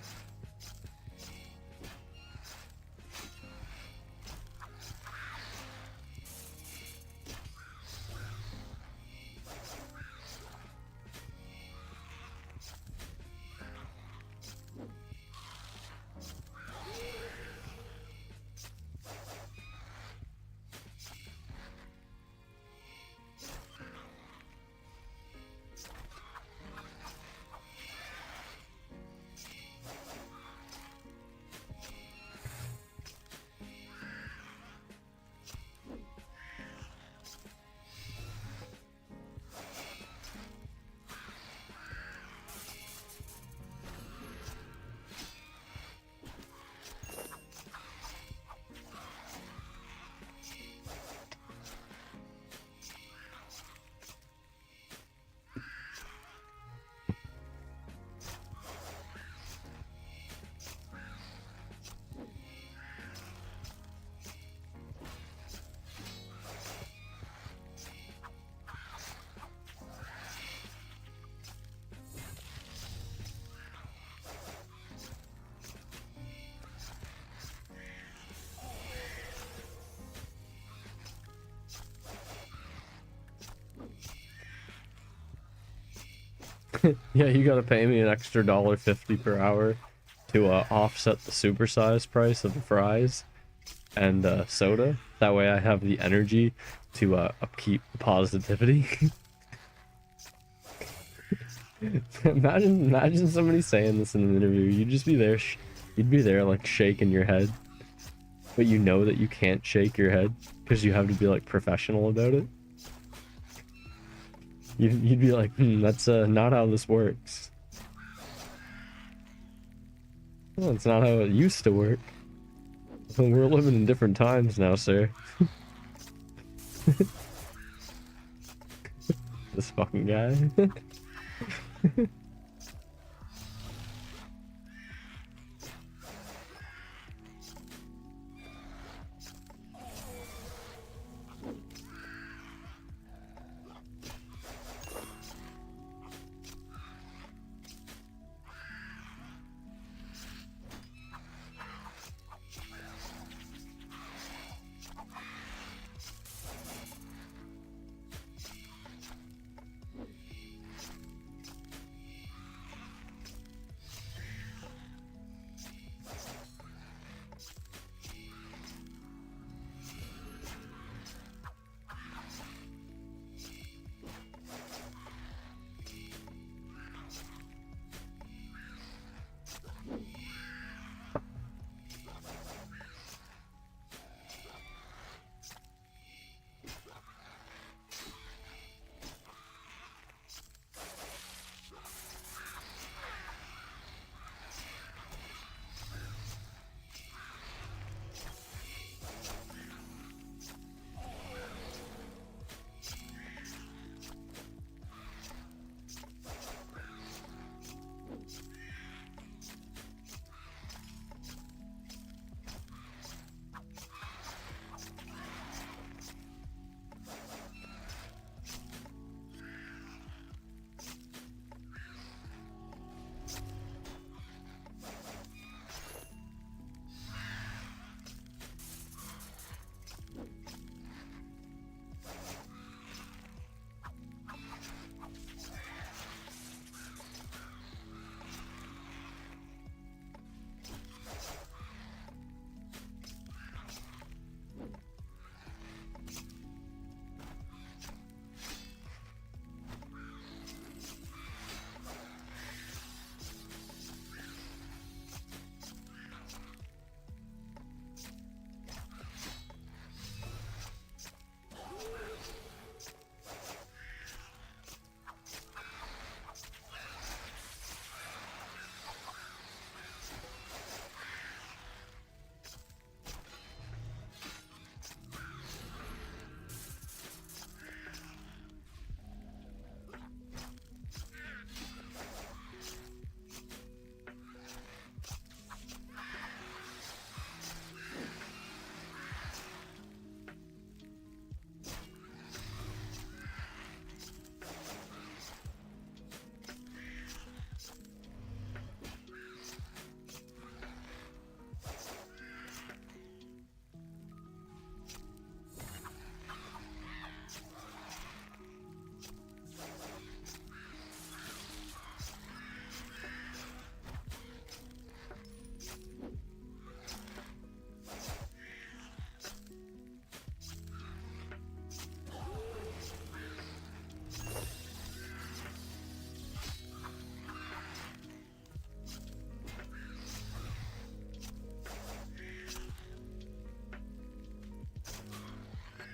Speaker 1: Yeah, you gotta pay me an extra $1.50 per hour to offset the supersized price of the fries and soda. That way I have the energy to upkeep positivity. Imagine somebody saying this in an interview. You'd just be there, you'd be there like shaking your head, but you know that you can't shake your head because you have to be like professional about it. You'd be like, that's not how this works. Well, it's not how it used to work. Well, we're living in different times now, sir. This fucking guy.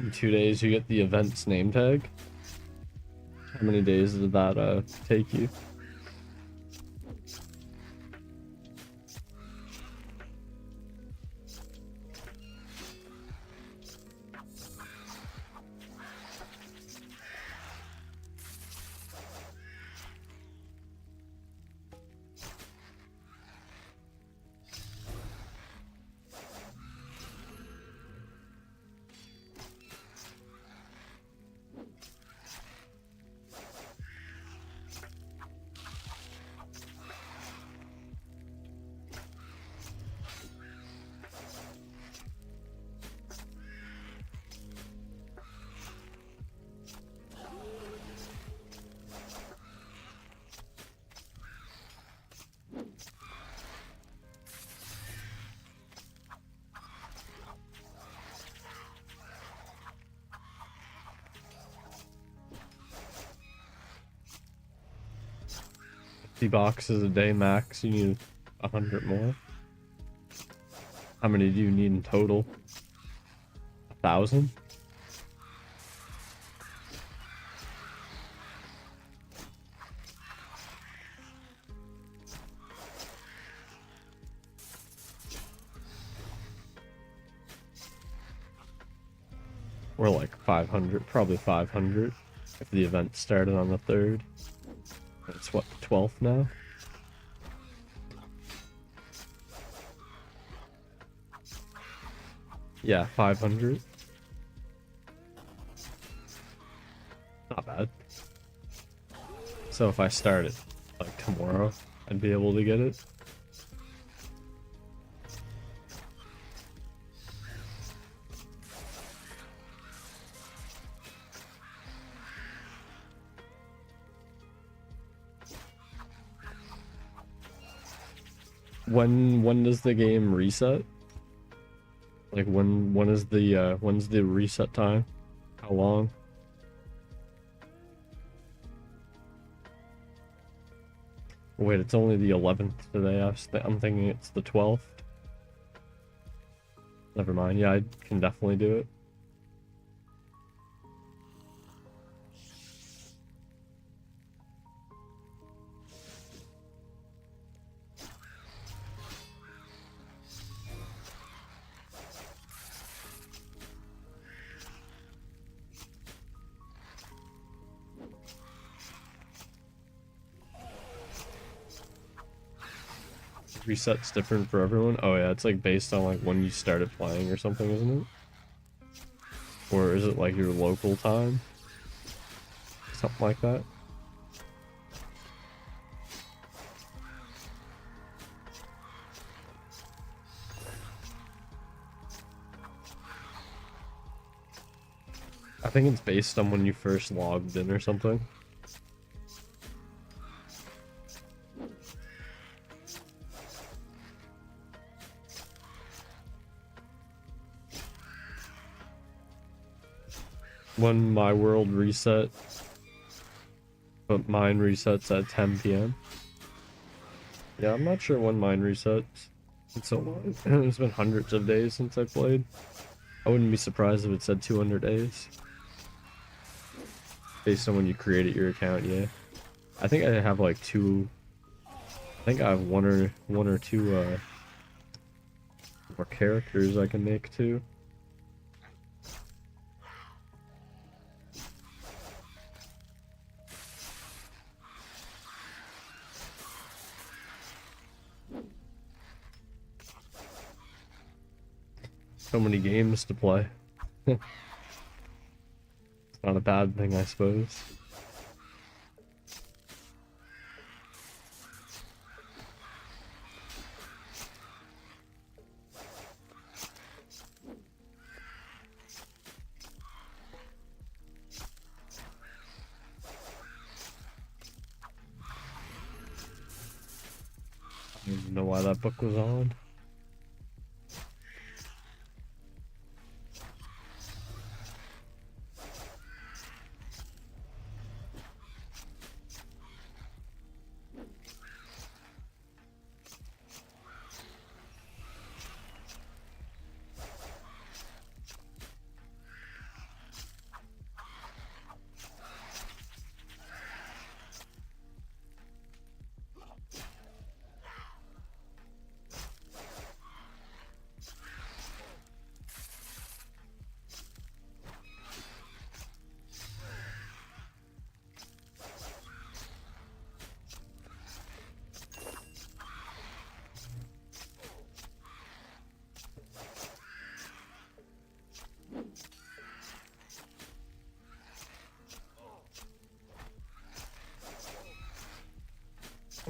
Speaker 1: In 2 days, you get the event's name tag. How many days did that take you? Boxes a day max. You need 100 more. How many do you need in total? 1,000? Or like 500, probably 500 if the event started on the 3rd. It's what, the 12th now? Yeah, 500. Not bad. So if I start it like tomorrow, I'd be able to get it. When does the game reset? Like when is the when's the reset time? How long? Wait, it's only the 11th today. I'm thinking it's the 12th. Never mind. Yeah, I can definitely do it. Reset's different for everyone. Oh yeah, it's like based on like when you started playing or something, isn't it? Or is it like your local time? Something like that. I think it's based on when you first logged in or something. When my world reset, but mine resets at 10 p.m. Yeah, I'm not sure when mine resets. It's so long. It's been hundreds of days since I played. I wouldn't be surprised if it said 200 days. Based on when you created your account, yeah. I think I have like two. I think I have one or two more characters I can make too. So many games to play. It's not a bad thing, I suppose. I don't even know why that book was on.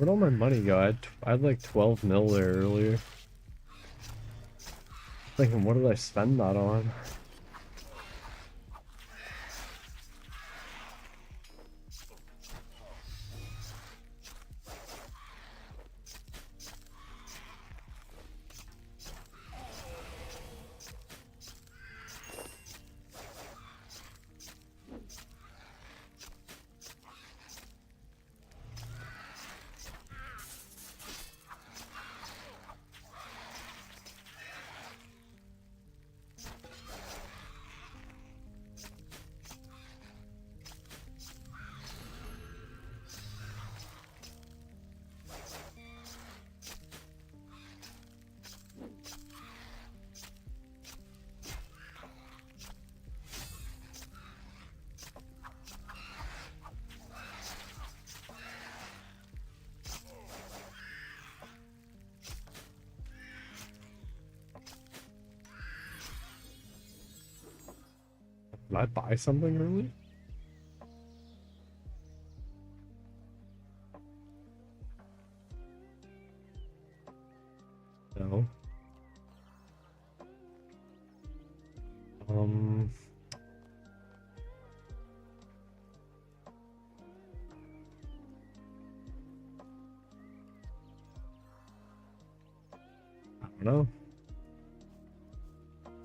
Speaker 1: Where'd all my money go? I had like 12 mil there earlier. Thinking, what did I spend that on? Did I buy something early? No. Um, I don't know.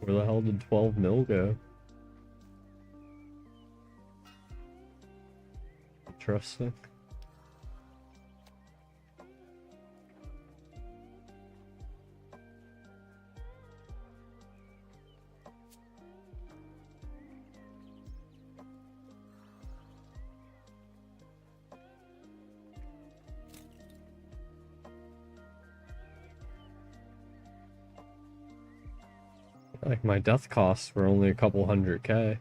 Speaker 1: Where the hell did 12 mil go? Interesting. Like my death costs were only a couple 100K.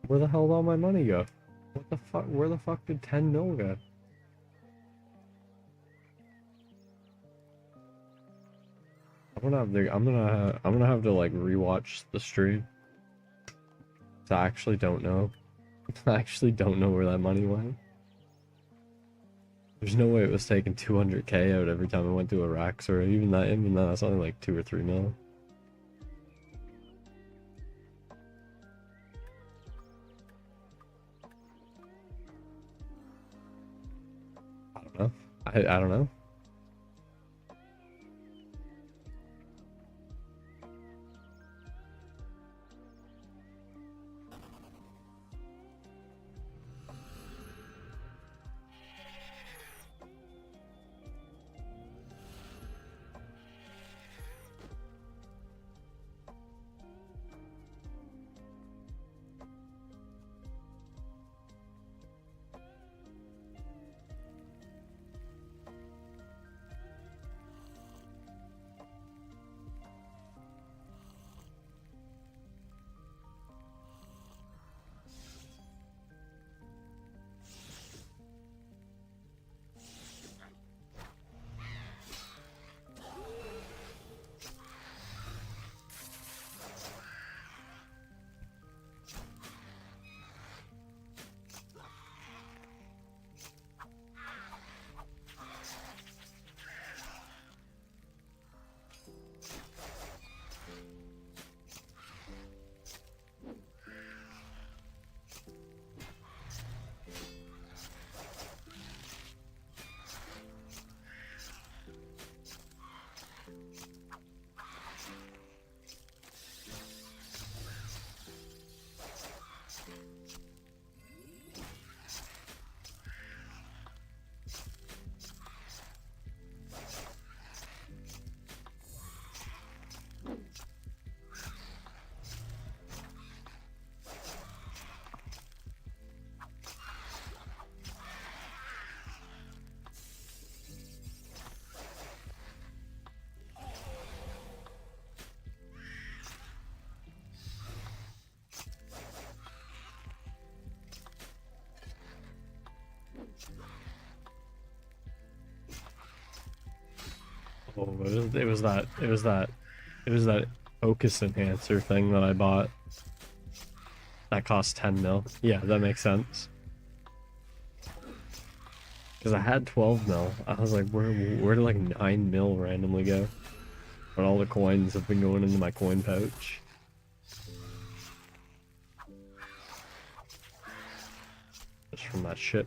Speaker 1: Where the hell did all my money go? What the fuck? Where the fuck did 10 mil go? I'm gonna have to like rewatch the stream. I actually don't know. I actually don't know where that money went. There's no way it was taking 200K out every time I went to a Rax, or even that's only like 2 or 3 mil. I don't know. I don't know. Oh, it was that focus enhancer thing that I bought. That cost 10 mil. Yeah, that makes sense. Because I had 12 mil. I was like, where did like 9 mil randomly go? But all the coins have been going into my coin pouch. Just from that shit.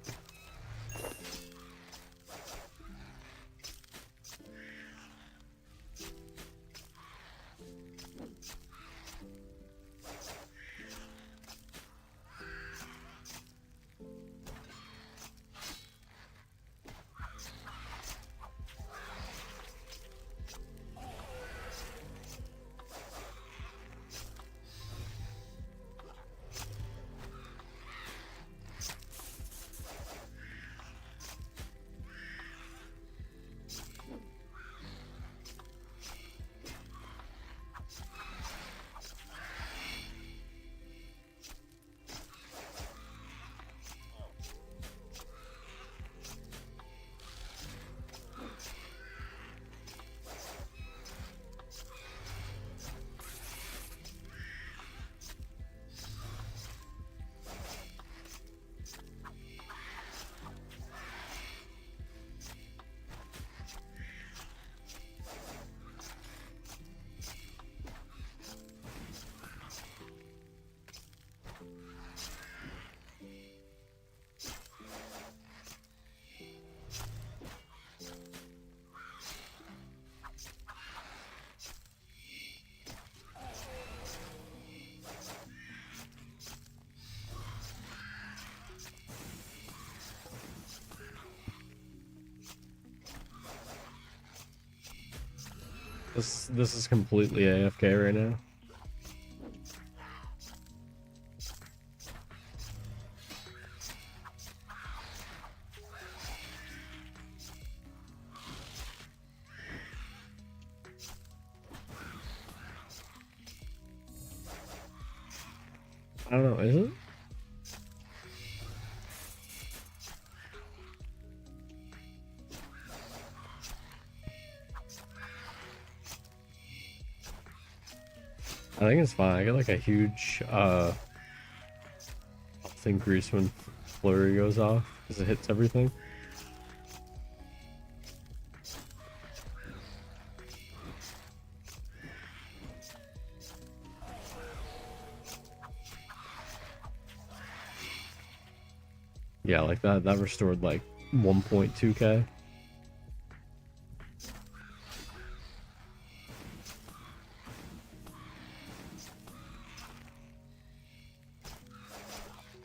Speaker 1: This is completely AFK right now. I don't know, is it? I think it's fine. I get like a huge health increase when flurry goes off because it hits everything. Yeah, like that restored like 1.2k.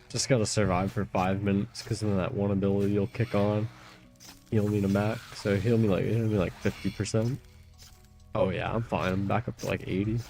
Speaker 1: Just gotta survive for 5 minutes because then that one ability will kick on. Heal me to max, so heal me like 50%. Oh yeah, I'm fine. I'm back up to like 80.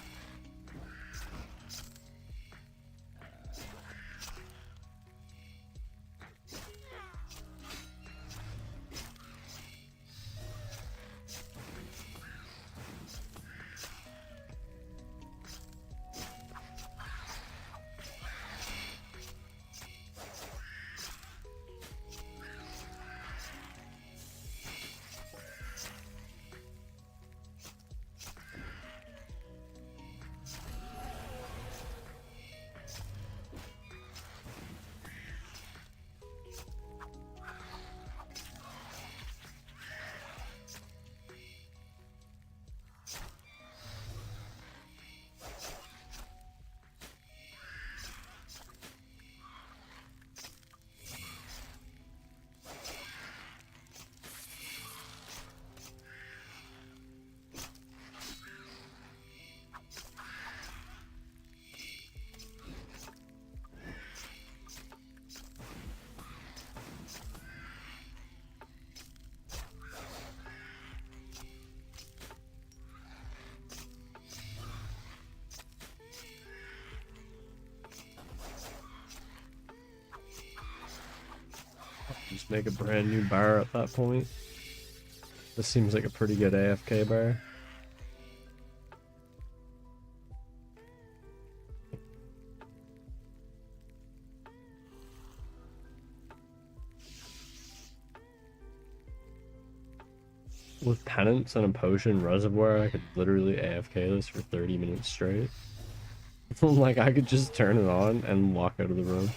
Speaker 1: Just make a brand new bar at that point. This seems like a pretty good AFK bar. With penance and a potion reservoir, I could literally AFK this for 30 minutes straight. Like, I could just turn it on and walk out of the room.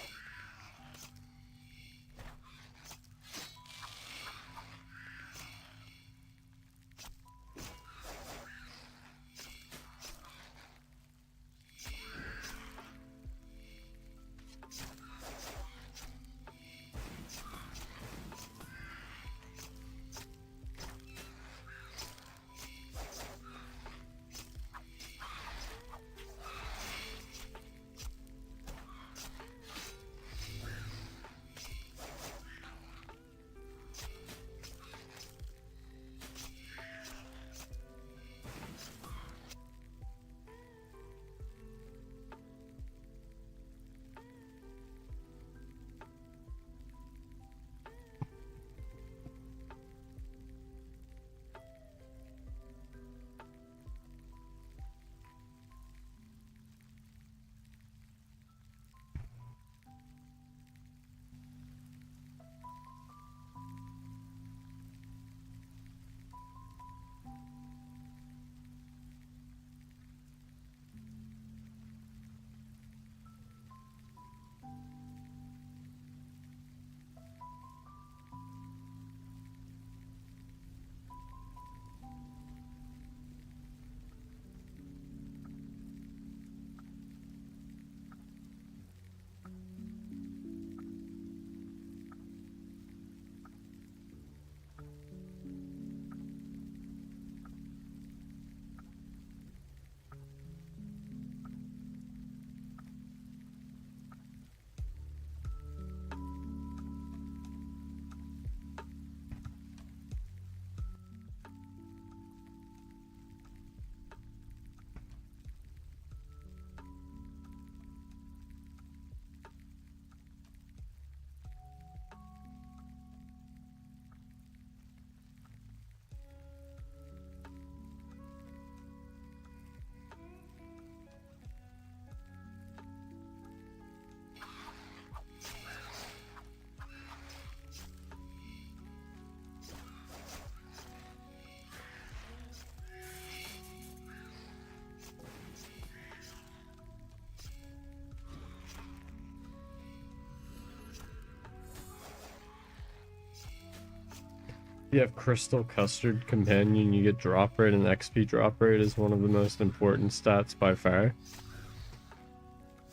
Speaker 1: You have Crystal Custard Companion, you get drop rate, and XP drop rate is one of the most important stats by far.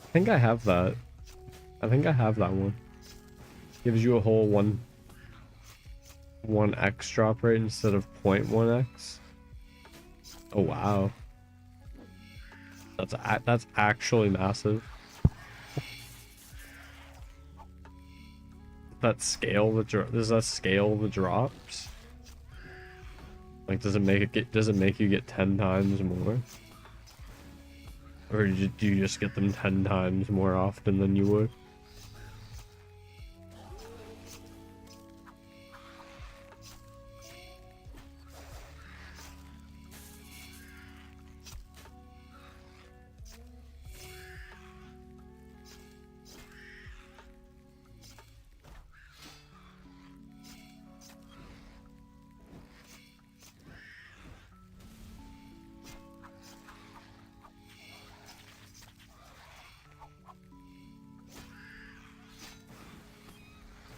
Speaker 1: I think I have that. I think I have that one. Gives you a whole 1x drop rate instead of 0.1x. Oh wow. That's actually massive. Does that scale the drops? Like, does it make you get 10 times more? Or do you just get them 10 times more often than you would?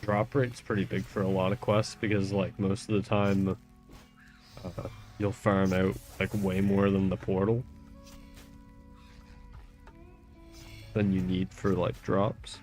Speaker 1: Drop rate's pretty big for a lot of quests because, like, most of the time you'll farm out like way more than the portal than you need for like drops.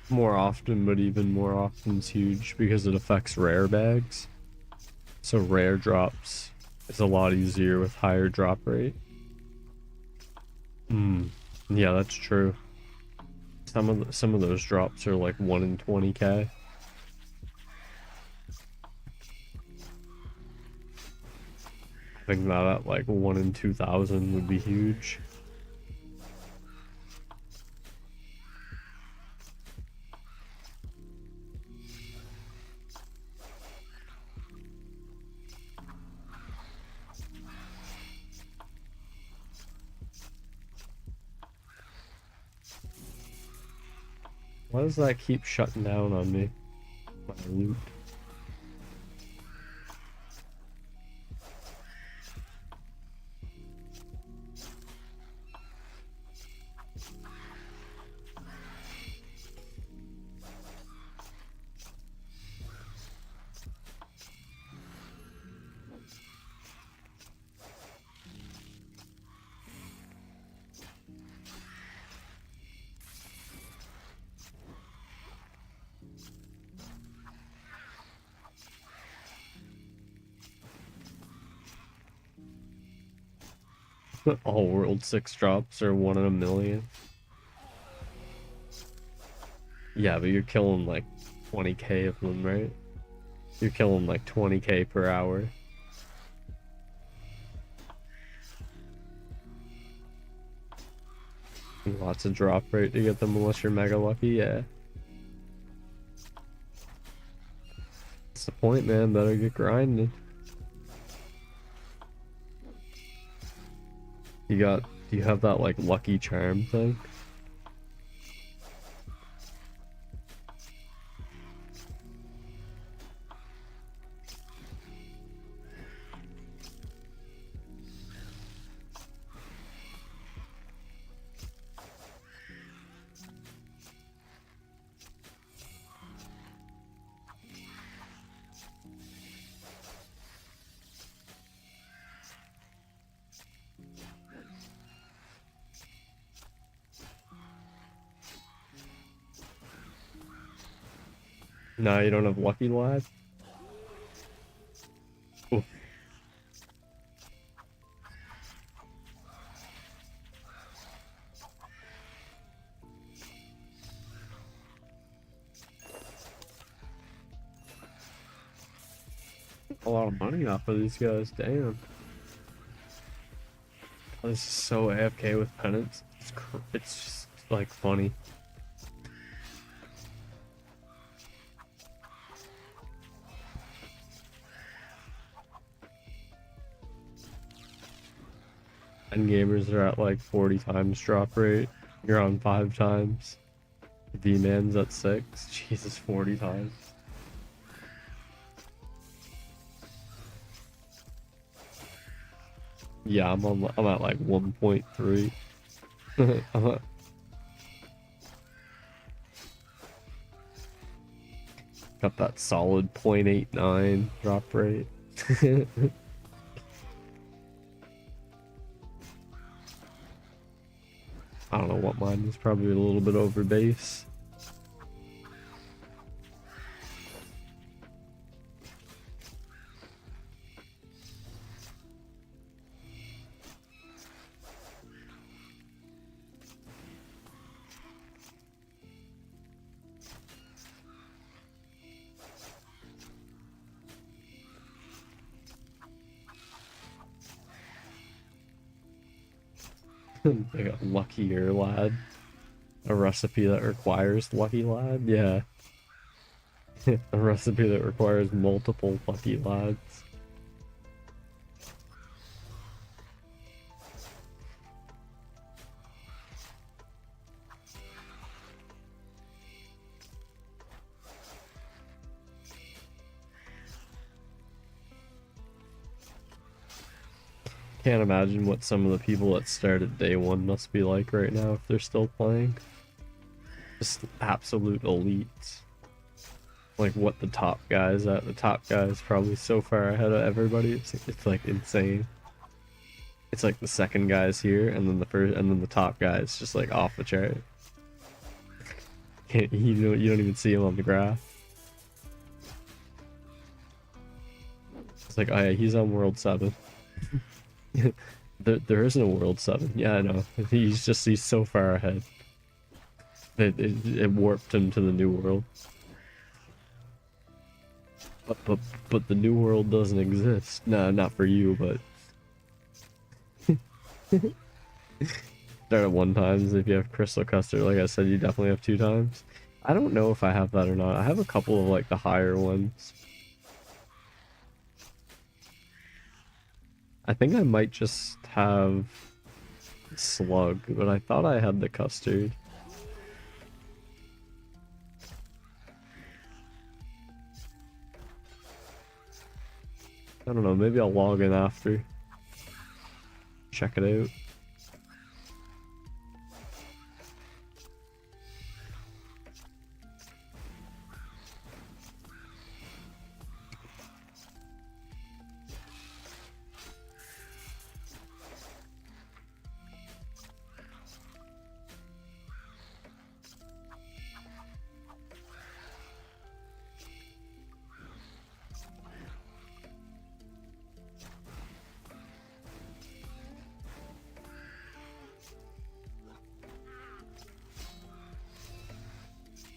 Speaker 1: More often, but even more often is huge because it affects rare bags. So rare drops is a lot easier with higher drop rate. Yeah, that's true. Some of those drops are like 1 in 20k. I think that at like 1 in 2000 would be huge. Why does that keep shutting down on me? My loot. All World 6 drops are 1 in a million. Yeah, but you're killing like 20k of them, right? You're killing like 20k per hour. Lots of drop rate to get them unless you're mega lucky, yeah. That's the point, man. Better get grinding. Do you have that like lucky charm thing? No, you don't have lucky lad? Oof. a lot of money off of these guys. Damn. Oh, this is so AFK with penance. It's just like funny. And gamers are at like 40 times drop rate. You're on 5 times. V-man's at 6. Jesus, 40 times. Yeah, I'm at like 1.3. Got that solid 0.89 drop rate. I don't know what mine is, probably a little bit over base. Like a luckier lad. A recipe that requires lucky lad? Yeah. A recipe that requires multiple lucky lads. Can't imagine what some of the people that started day one must be like right now if they're still playing. Just absolute elites. Like what the top guys at. The top guy is probably so far ahead of everybody. It's like insane. It's like the second guy's here, and then the first, and then the top guy is just like off the chart. You don't even see him on the graph. It's like, oh yeah, he's on World 7. There isn't a World 7. Yeah, I know. He's so far ahead. It warped him to the new world. But the new world doesn't exist. Nah, not for you, but start at 1 times if you have Crystal Custard. Like I said, you definitely have 2 times. I don't know if I have that or not. I have a couple of like the higher ones. I think I might just have Slug, but I thought I had the custard. I don't know, maybe I'll log in after. Check it out.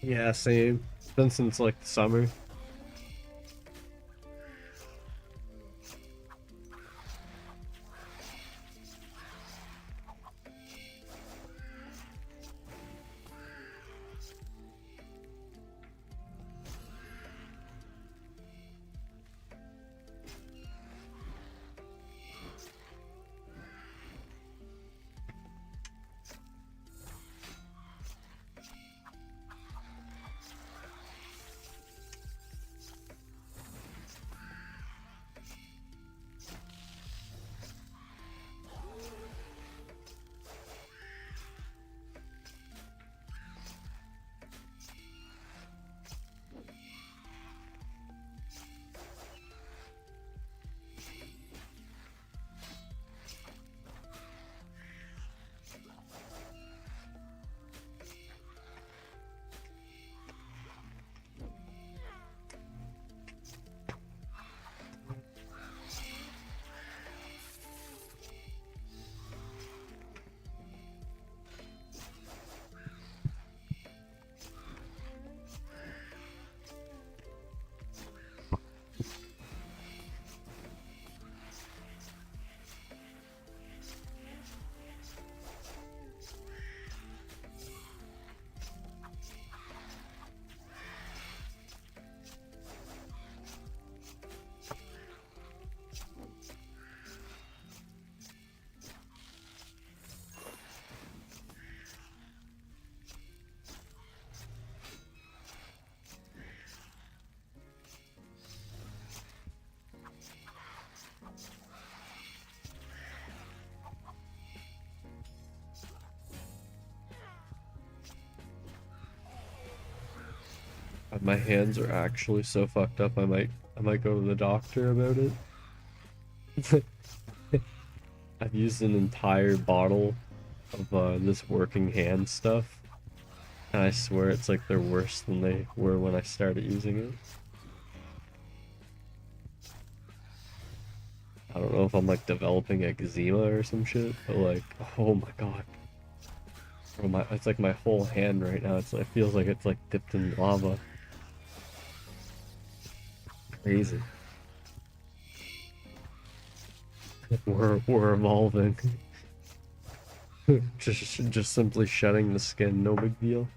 Speaker 1: Yeah, same. Been since like the summer. My hands are actually so fucked up. I might go to the doctor about it. I've used an entire bottle of this working hand stuff, and I swear it's like they're worse than they were when I started using it. I don't know if I'm like developing eczema or some shit, but like, oh my god. Bro, it's like my whole hand right now. It feels like it's like dipped in lava. Crazy. We're evolving. just simply shedding the skin, no big deal.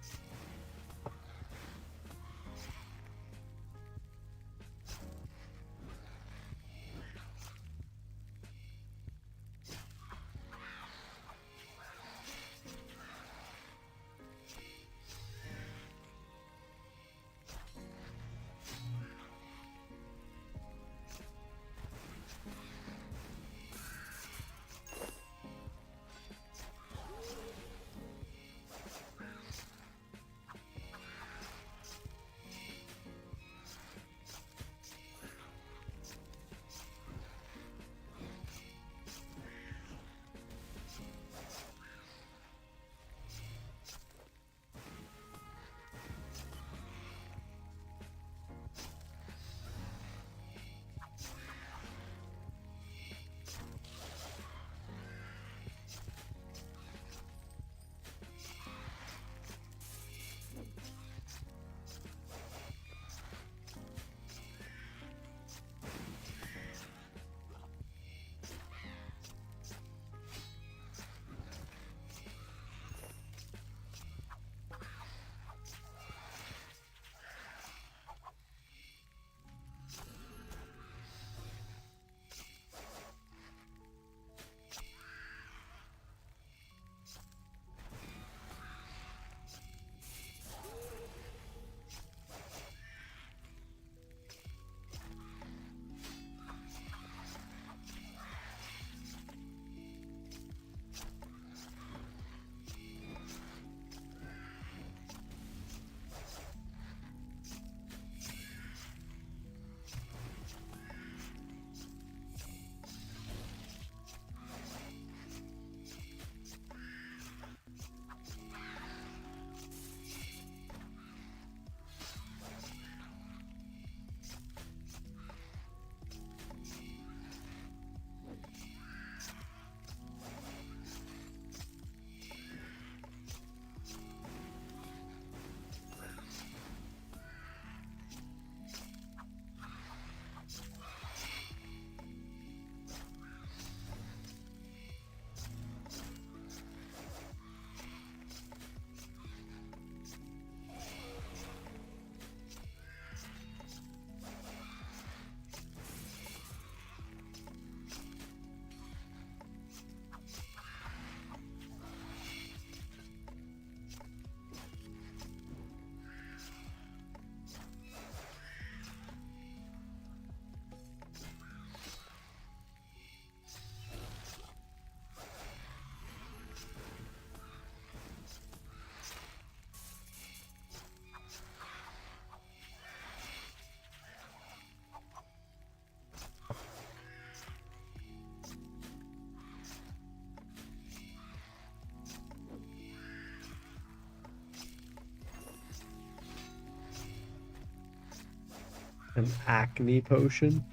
Speaker 1: An acne potion?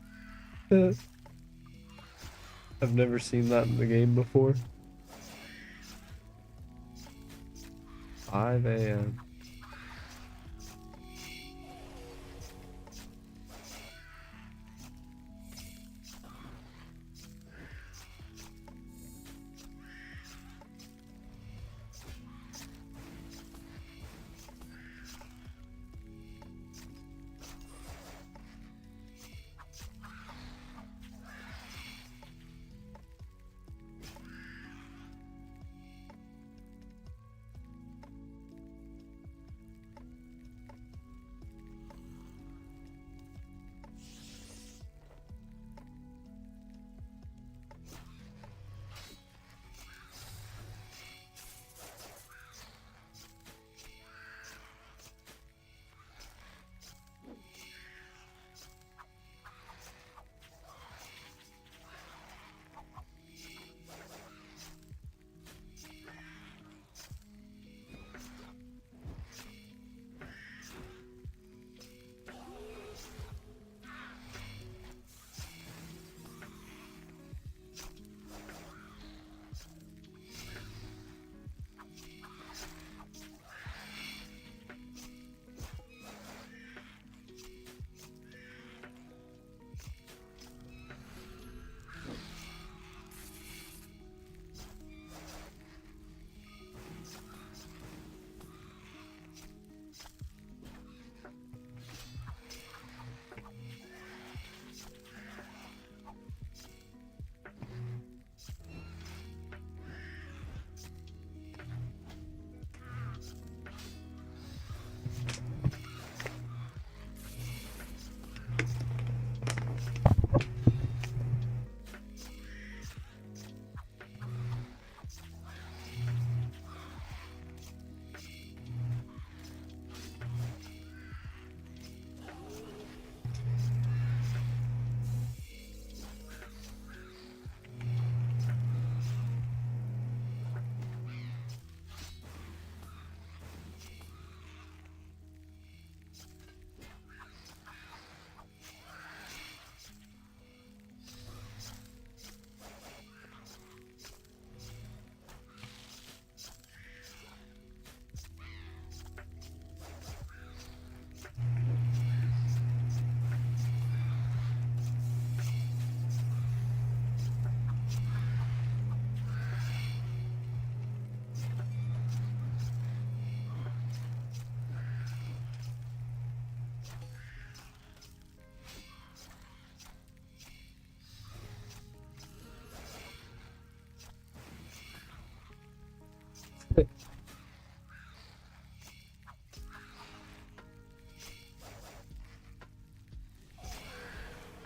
Speaker 1: I've never seen that in the game before. 5 a.m.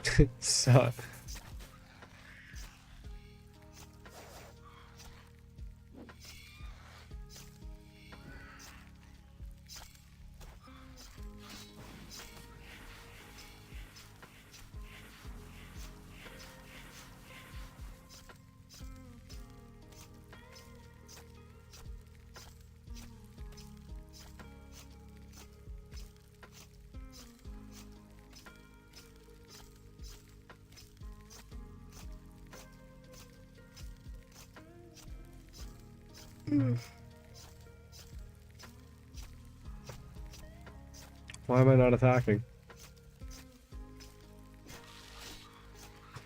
Speaker 1: So why am I not attacking?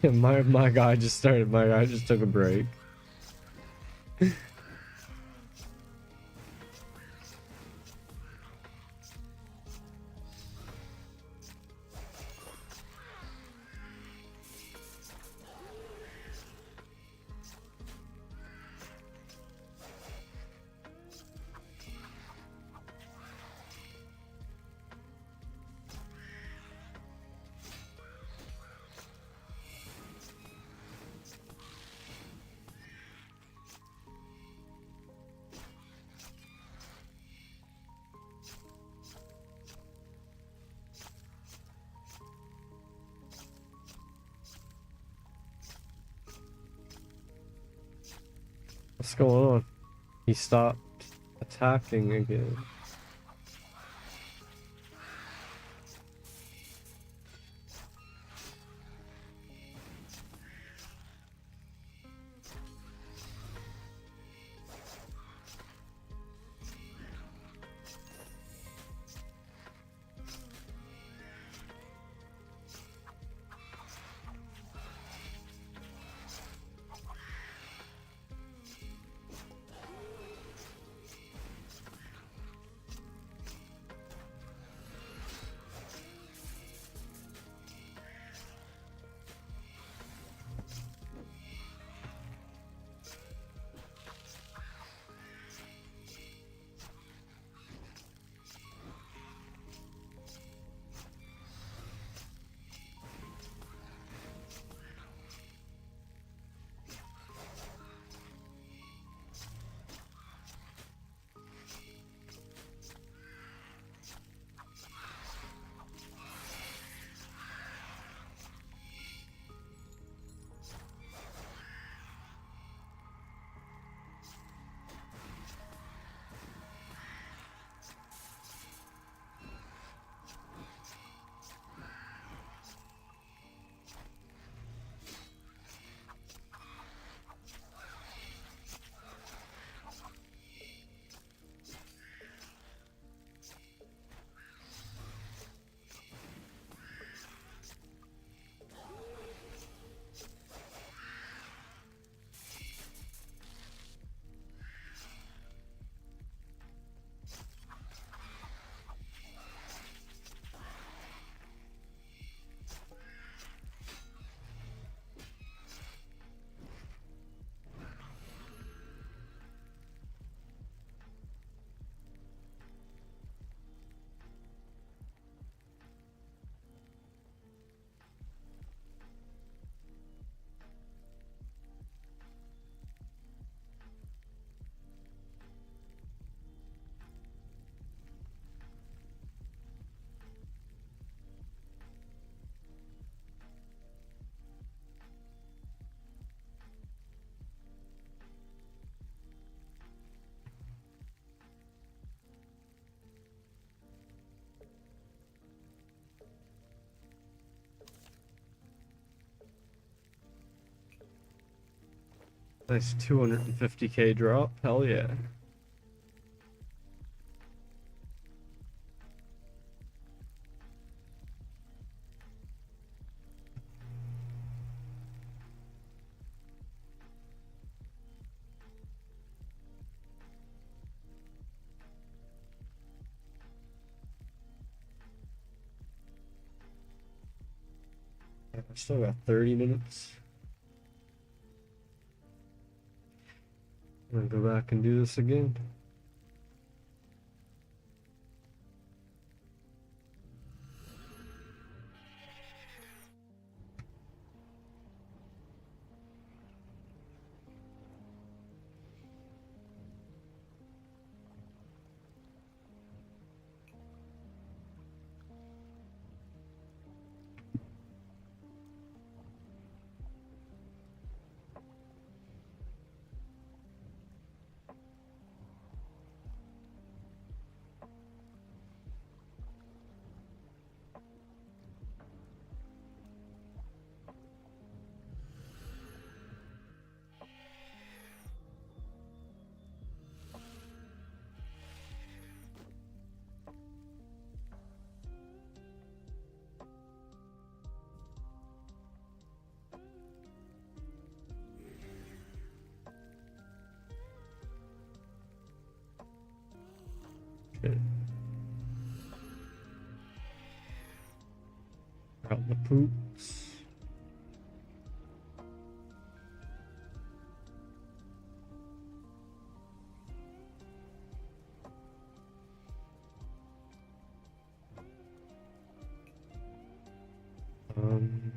Speaker 1: My guy just started. My guy just took a break. What's going on? He stopped attacking again. Nice 250k drop. Hell yeah. I still got 30 minutes. I'm gonna go back and do this again. Shit. Out the poops. Um,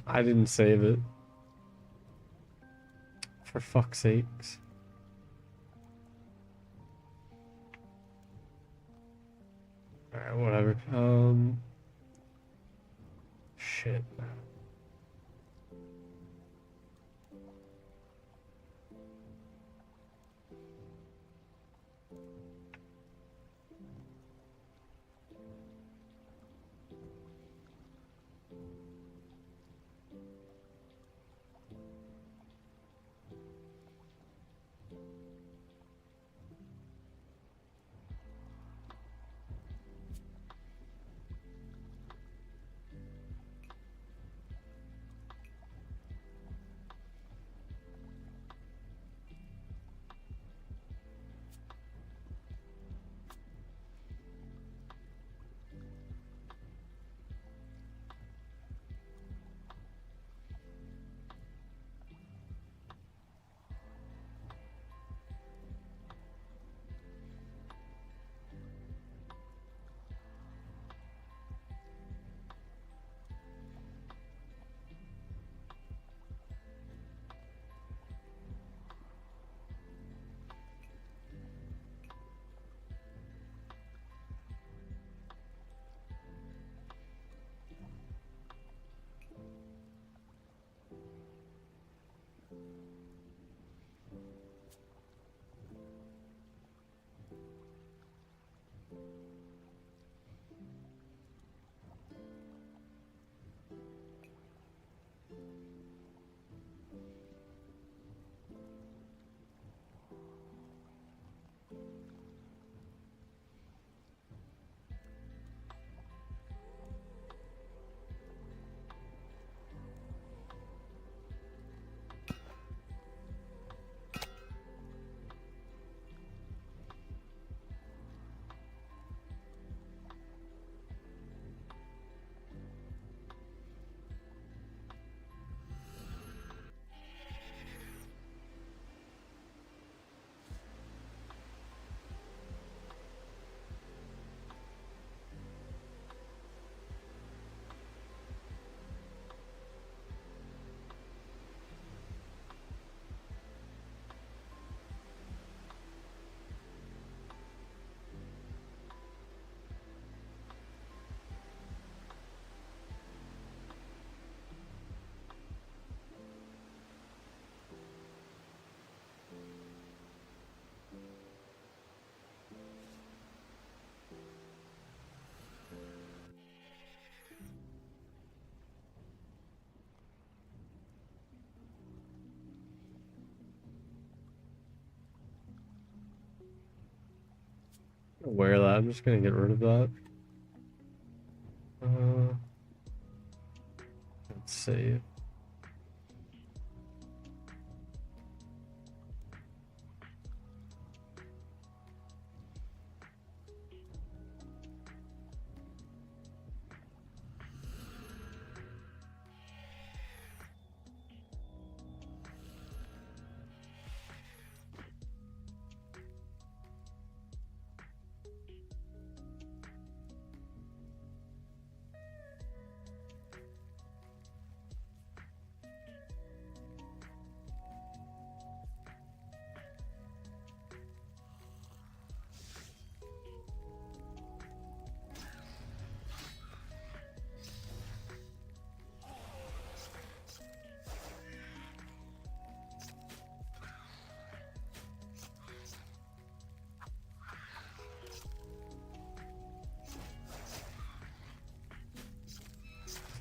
Speaker 1: I didn't save it. For fuck's sakes. Alright, whatever. Shit. Wear that. I'm just gonna get rid of that. Let's see.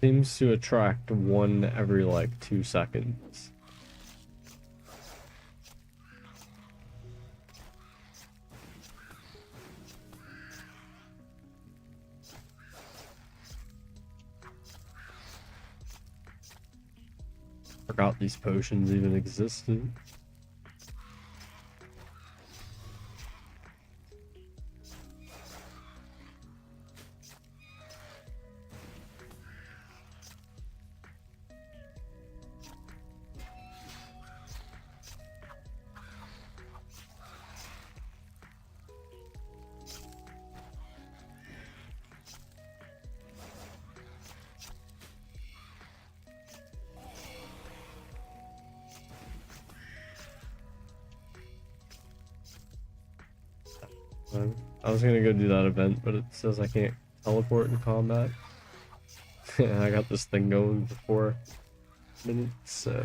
Speaker 1: Seems to attract one every like 2 seconds. Forgot these potions even existed. I was gonna go do that event, but it says I can't teleport in combat. I got this thing going for 4 minutes, so...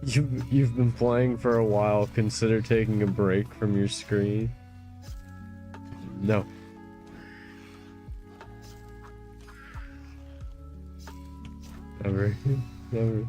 Speaker 1: You've been playing for a while. Consider taking a break from your screen. No. Never. Never.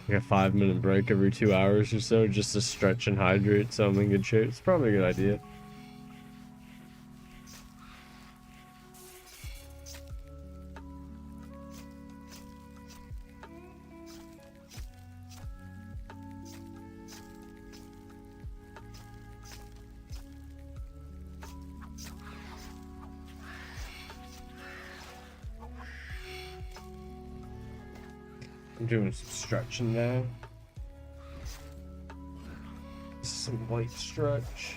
Speaker 1: Like a 5-minute break every 2 hours or so just to stretch and hydrate so I'm in good shape. It's probably a good idea. I'm doing some stretching now. Some light stretch.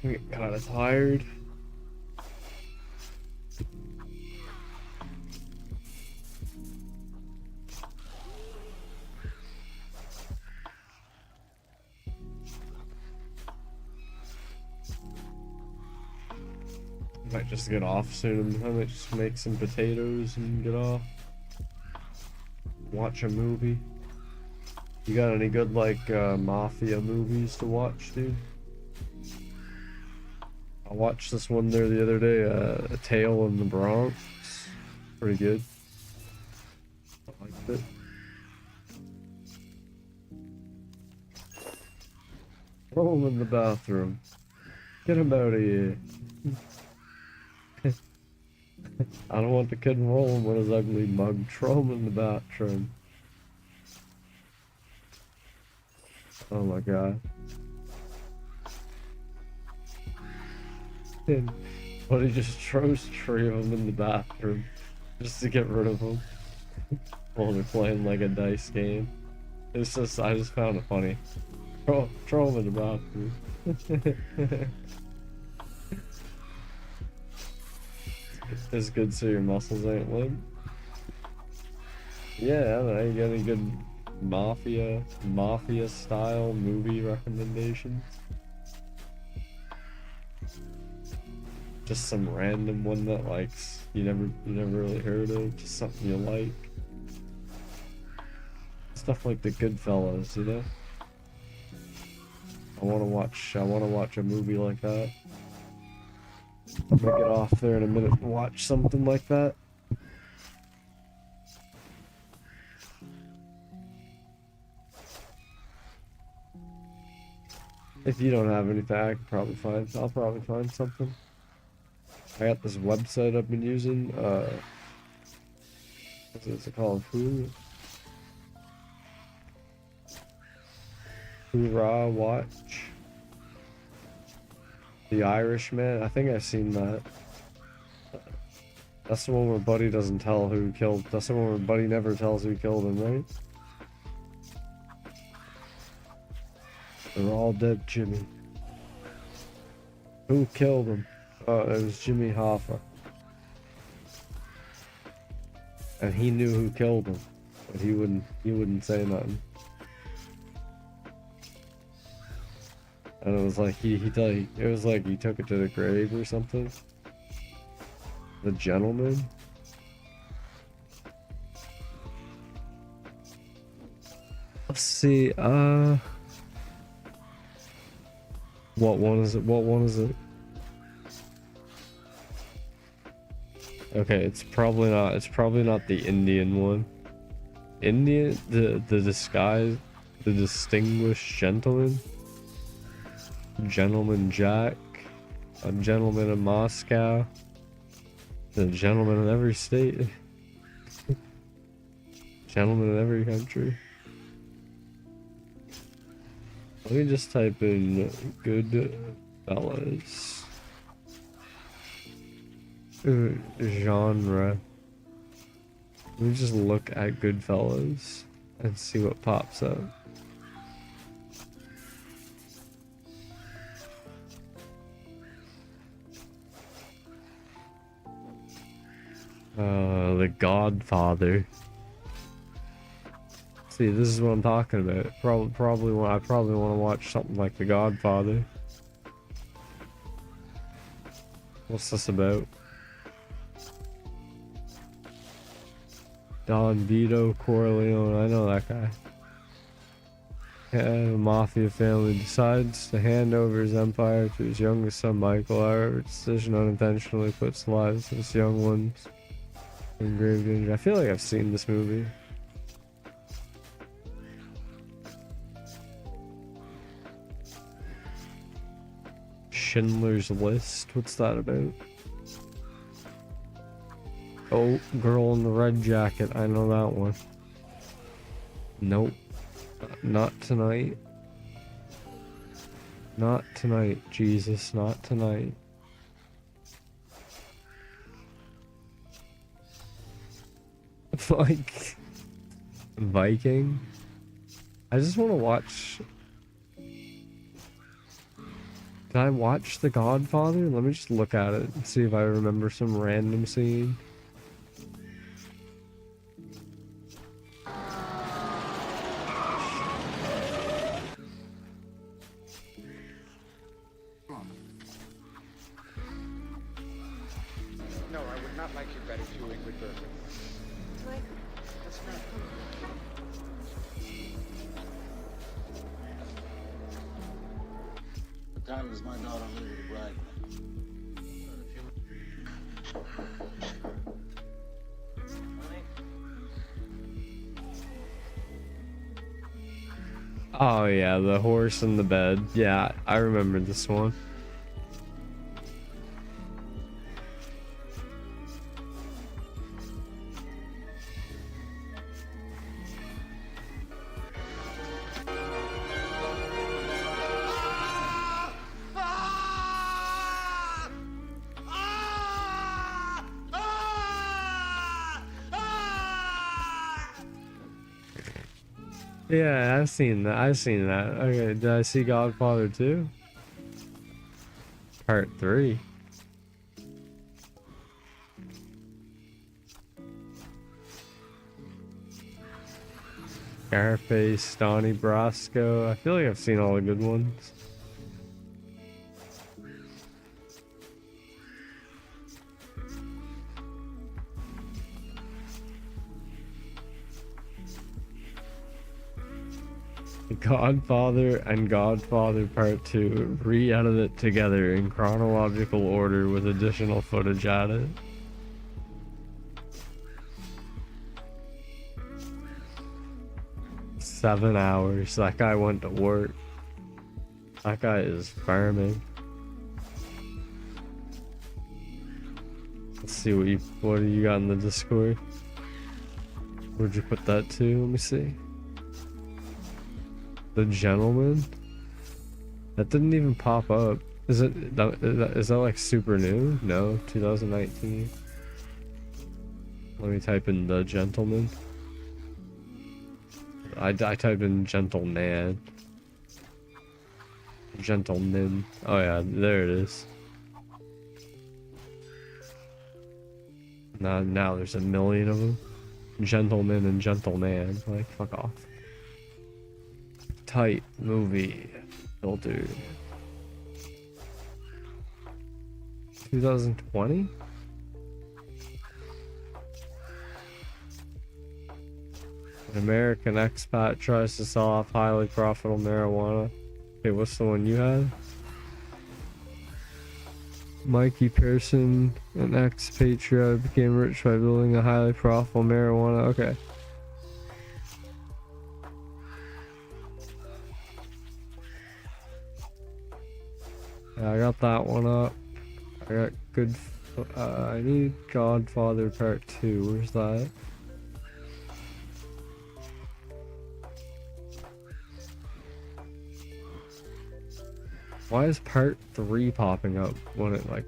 Speaker 1: I'm getting kind of tired. Might just get off soon. I might just make some potatoes and get off. Watch a movie. You got any good like mafia movies to watch, dude? I watched this one there the other day, A Tale in the Bronx. Pretty good. I liked it. Throw him in the bathroom. Get him out of here. I don't want the kid rolling with his ugly mug. Throw him in the bathroom. Oh my god. But he just throws 3 of them in the bathroom just to get rid of them while they're playing like a dice game. It's just, I just found it funny. Throw them in the bathroom. is good so your muscles ain't limp. Yeah, I don't know. You got any good mafia style movie recommendations? Just some random one that likes you never really heard of, just something you like. Stuff like the Goodfellas, you know? I wanna watch a movie like that. I'm gonna get off there in a minute and watch something like that. If you don't have anything, I'll probably find something. I got this website I've been using, what's it called? Hoorah Watch. The Irishman, I think I've seen that. That's the one where Buddy doesn't tell who killed, that's the one where Buddy never tells who killed him, right? They're all dead, Jimmy. Who killed him? Oh, it was Jimmy Hoffa. And he knew who killed him, but he wouldn't say nothing. And it was like it was like he took it to the grave or something. The Gentleman. Let's see, what one is it? What one is it? Okay, it's probably not the Indian one. The disguise, the distinguished gentleman. Gentleman Jack. A gentleman in Moscow. A gentleman in every state. Gentleman in every country. Let me just type in Goodfellas. Genre. Let me just look at Goodfellas and see what pops up. The Godfather. See, this is what I'm talking about. I probably want to watch something like The Godfather. What's this about? Don Vito Corleone, I know that guy. A mafia family decides to hand over his empire to his youngest son Michael. However, decision unintentionally puts the lives of his young ones in grave danger. I feel like I've seen this movie. Schindler's List, what's that about? Oh, Girl in the Red Jacket, I know that one. Nope. Not tonight. Not tonight, Jesus, not tonight. Like, Viking? I just want to watch... Did I watch The Godfather? Let me just look at it and see if I remember some random scene.
Speaker 2: No, I would not like you betting too Ingrid Bergman.
Speaker 3: Mike,
Speaker 2: That's right.
Speaker 4: What time is my daughter leaving the bride?
Speaker 1: Oh yeah, the horse in the bed. Yeah, I remember this one. Yeah, I've seen that. Okay, did I see Godfather 2? Part 3. Scarface, Donnie Brasco. I feel like I've seen all the good ones. Godfather and Godfather Part 2 re-edited together in chronological order with additional footage added. Seven hours. That guy went to work. That guy is farming. Let's see what do you got in the Discord? Where'd you put that to? Let me see. The Gentleman? That didn't even pop up. Is that like super new? No, 2019. Let me type in The Gentleman. I typed in Gentleman. Gentleman. Oh yeah, there it is. Now there's a million of them. Gentleman and Gentleman. Like, fuck off. Tight movie filter. 2020? An American expat tries to sell off highly profitable marijuana. Okay, what's the one you had? Mikey Pearson, an expatriate, became rich by building a highly profitable marijuana. Okay. Yeah, I got that one up. I got good. I need Godfather Part 2. Where's that? Why is Part 3 popping up when it, like,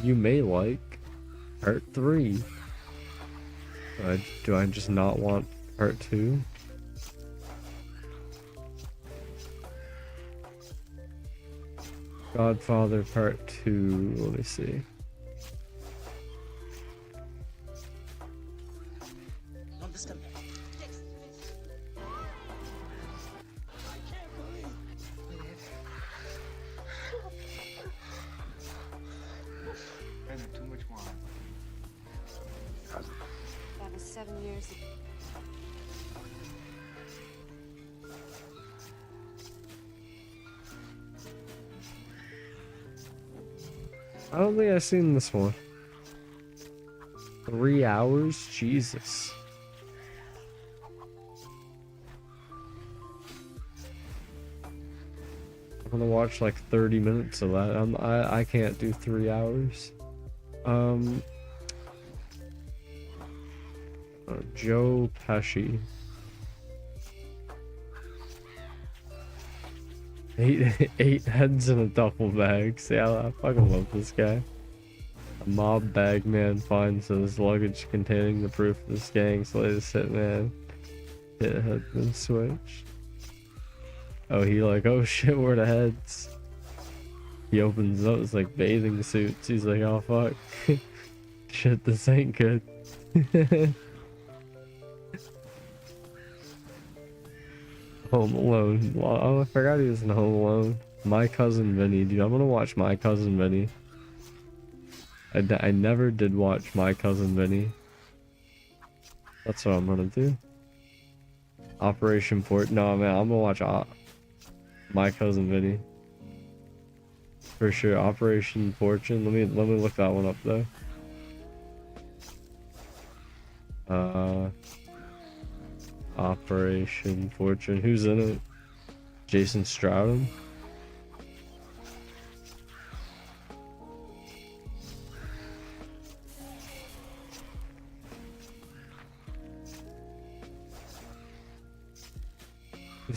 Speaker 1: you may like Part 3? Do I just not want Part 2? Godfather Part 2, let me see.
Speaker 2: Drinking too much wine.
Speaker 3: That was 7 years ago.
Speaker 1: I don't think I've seen this one. 3 hours? Jesus. I'm gonna watch like 30 minutes of that. I can't do 3 hours. Joe Pesci. Eight heads in a duffel bag. See, I fucking love this guy. A mob bag man finds his luggage containing the proof of this gang's latest hitman. It had been switched. Oh, he like, oh shit, where the heads? He opens up, it's like bathing suits. He's like, oh fuck. Shit, this ain't good. Home Alone. Oh, I forgot he was in Home Alone. My Cousin Vinny. Dude, I'm gonna watch My Cousin Vinny. I never did watch My Cousin Vinny. That's what I'm gonna do. Operation Port. No, man, I'm gonna watch My Cousin Vinny. For sure. Operation Fortune. Let me look that one up though. Operation Fortune. Who's in it? Jason Stroughton.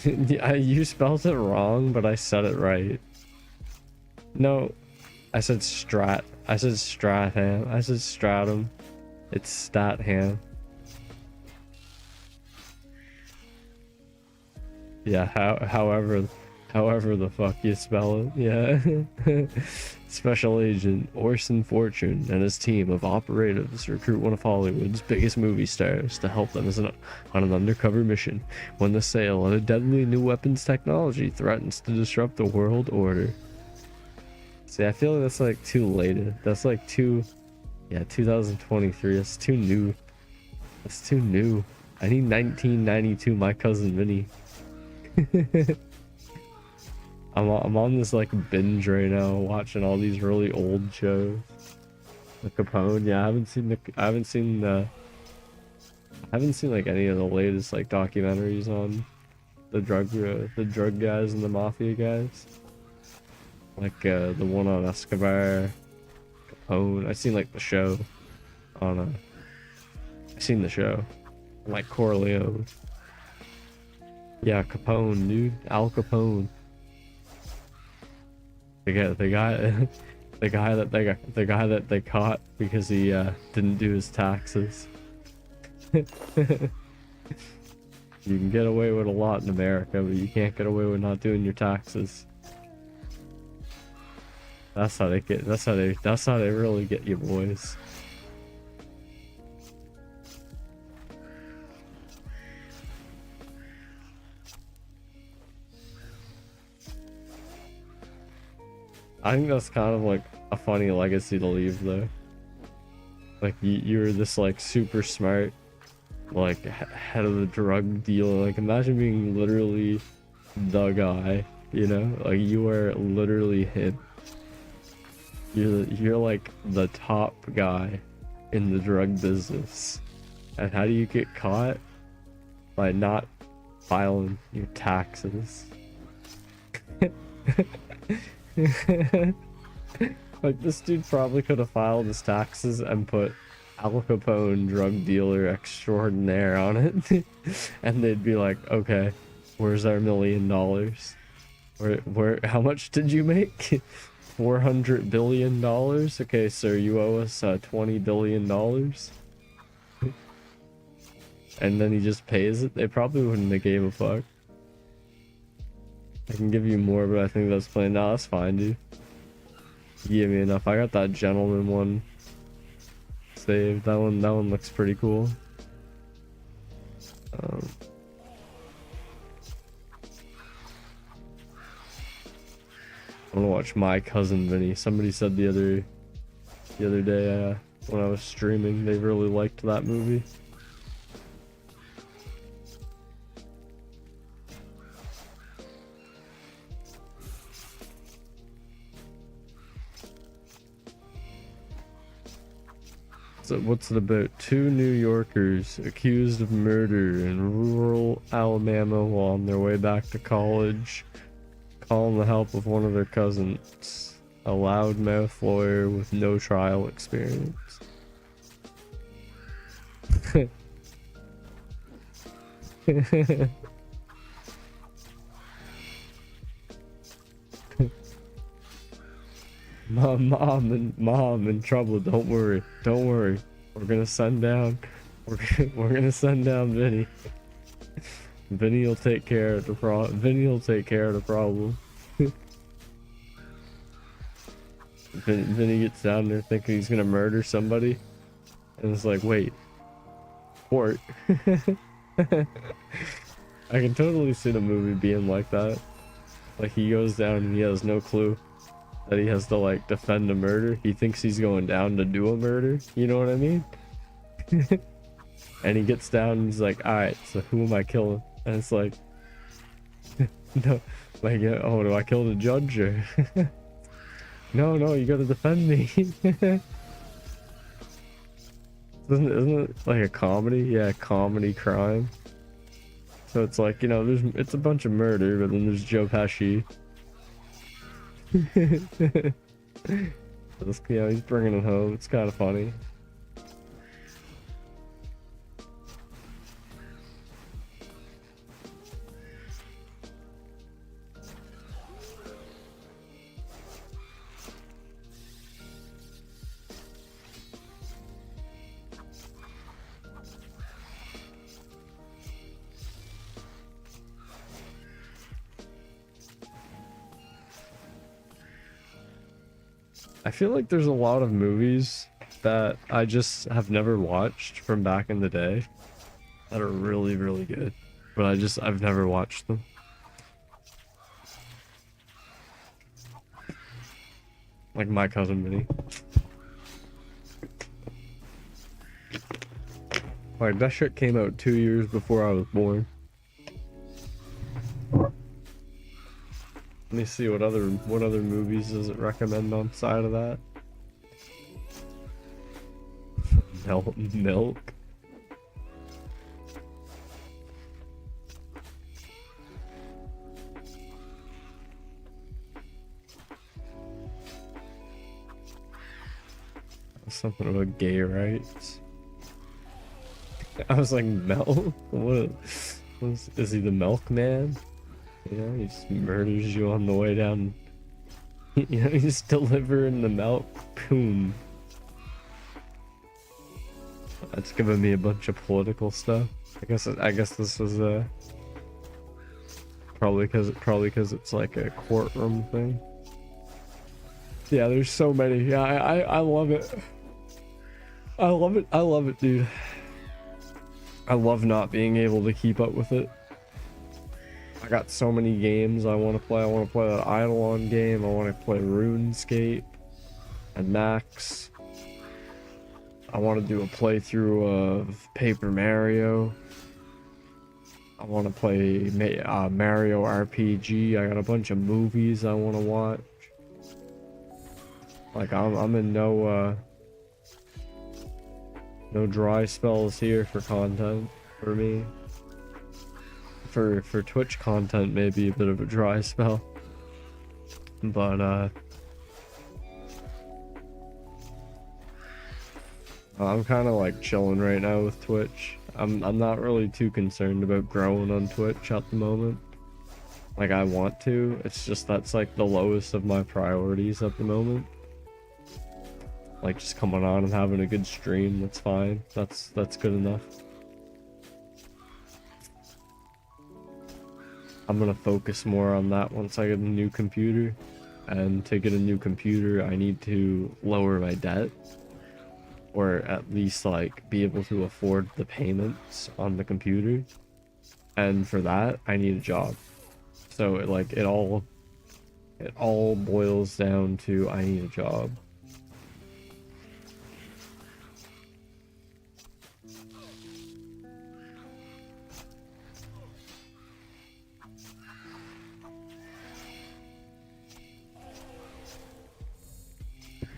Speaker 1: You spelled it wrong, but I said it right. No, I said Strat. I said Stratham. I said Stratum. It's Statham. Yeah, however, However the fuck you spell it, yeah. Special Agent Orson Fortune and his team of operatives recruit one of Hollywood's biggest movie stars to help them on an undercover mission when the sale of a deadly new weapons technology threatens to disrupt the world order. See, I feel like that's like too late. That's like too, yeah, 2023. That's too new. That's too new. I need 1992 My Cousin Vinny. I'm on this like binge right now, watching all these really old shows. The Capone, yeah, I haven't seen like any of the latest like documentaries on the drug guys and the mafia guys. Like the one on Escobar, Capone. I've seen like the show on I've seen the show. Like Corleone. Yeah, Capone, dude. Al Capone. The guy the guy that they caught because he didn't do his taxes. You can get away with a lot in America, but you can't get away with not doing your taxes. That's how they really get you, boys. I think that's kind of like a funny legacy to leave though. Like you're this like super smart like head of the drug dealer. Like imagine being literally the guy, you know? Like you are literally him. You're like the top guy in the drug business. And how do you get caught? By not filing your taxes. Like this dude probably could have filed his taxes and put Al Capone drug dealer extraordinaire on it. And they'd be like, okay, where's our $1 million? Where how much did you make? $400 billion? Okay, sir, you owe us $20 billion. And then he just pays it. They probably wouldn't have gave a fuck. I can give you more, but I think that's plain. Nah, that's fine, dude. You give me enough. I got that gentleman one saved. That one looks pretty cool. I want to watch My Cousin Vinny. Somebody said the other day when I was streaming, they really liked that movie. So what's it about? Two New Yorkers accused of murder in rural Alabama while on their way back to college call the help of one of their cousins, a loudmouth lawyer with no trial experience. Mom in trouble. Don't worry. We're gonna send down Vinny. Vinny will take care of the problem. Vinny gets down there thinking he's gonna murder somebody, and it's like, wait, court. I can totally see the movie being like that. Like he goes down and he has no clue that he has to like defend a murder. He thinks he's going down to do a murder. You know what I mean? And he gets down and he's like, all right, so who am I killing? And it's like, no, like, oh, do I kill the judge or? No, you gotta defend me. Isn't it like a comedy? Yeah, comedy crime. So it's like, you know, it's a bunch of murder, but then there's Joe Pesci. Yeah, he's bringing it home. It's kind of funny. I feel like there's a lot of movies that I just have never watched from back in the day that are really, really good. But I've never watched them. Like My Cousin Vinny. Like that shit came out 2 years before I was born. Let me see what other movies does it recommend on side of that. Milk. Something about gay rights. I was like, Milk? Is he the milkman? You know, he just murders you on the way down. You know, he's delivering the milk. Boom. That's giving me a bunch of political stuff. I guess this is probably because it's like a courtroom thing. Yeah, there's so many. Yeah, I love it. I love it, dude. I love not being able to keep up with it. I got so many games I want to play. I want to play that Eidolon game. I want to play RuneScape and Max. I want to do a playthrough of Paper Mario. I want to play Mario RPG. I got a bunch of movies I want to watch. Like I'm in no dry spells here for content for me. For Twitch content, maybe a bit of a dry spell, but I'm kind of like chilling right now with Twitch. I'm not really too concerned about growing on Twitch at the moment. Like I want to, it's just that's like the lowest of my priorities at the moment. Like just coming on and having a good stream, that's fine. That's good enough. I'm gonna focus more on that once I get a new computer. And to get a new computer, I need to lower my debt. Or at least like be able to afford the payments on the computer. And for that, I need a job. So it all boils down to I need a job.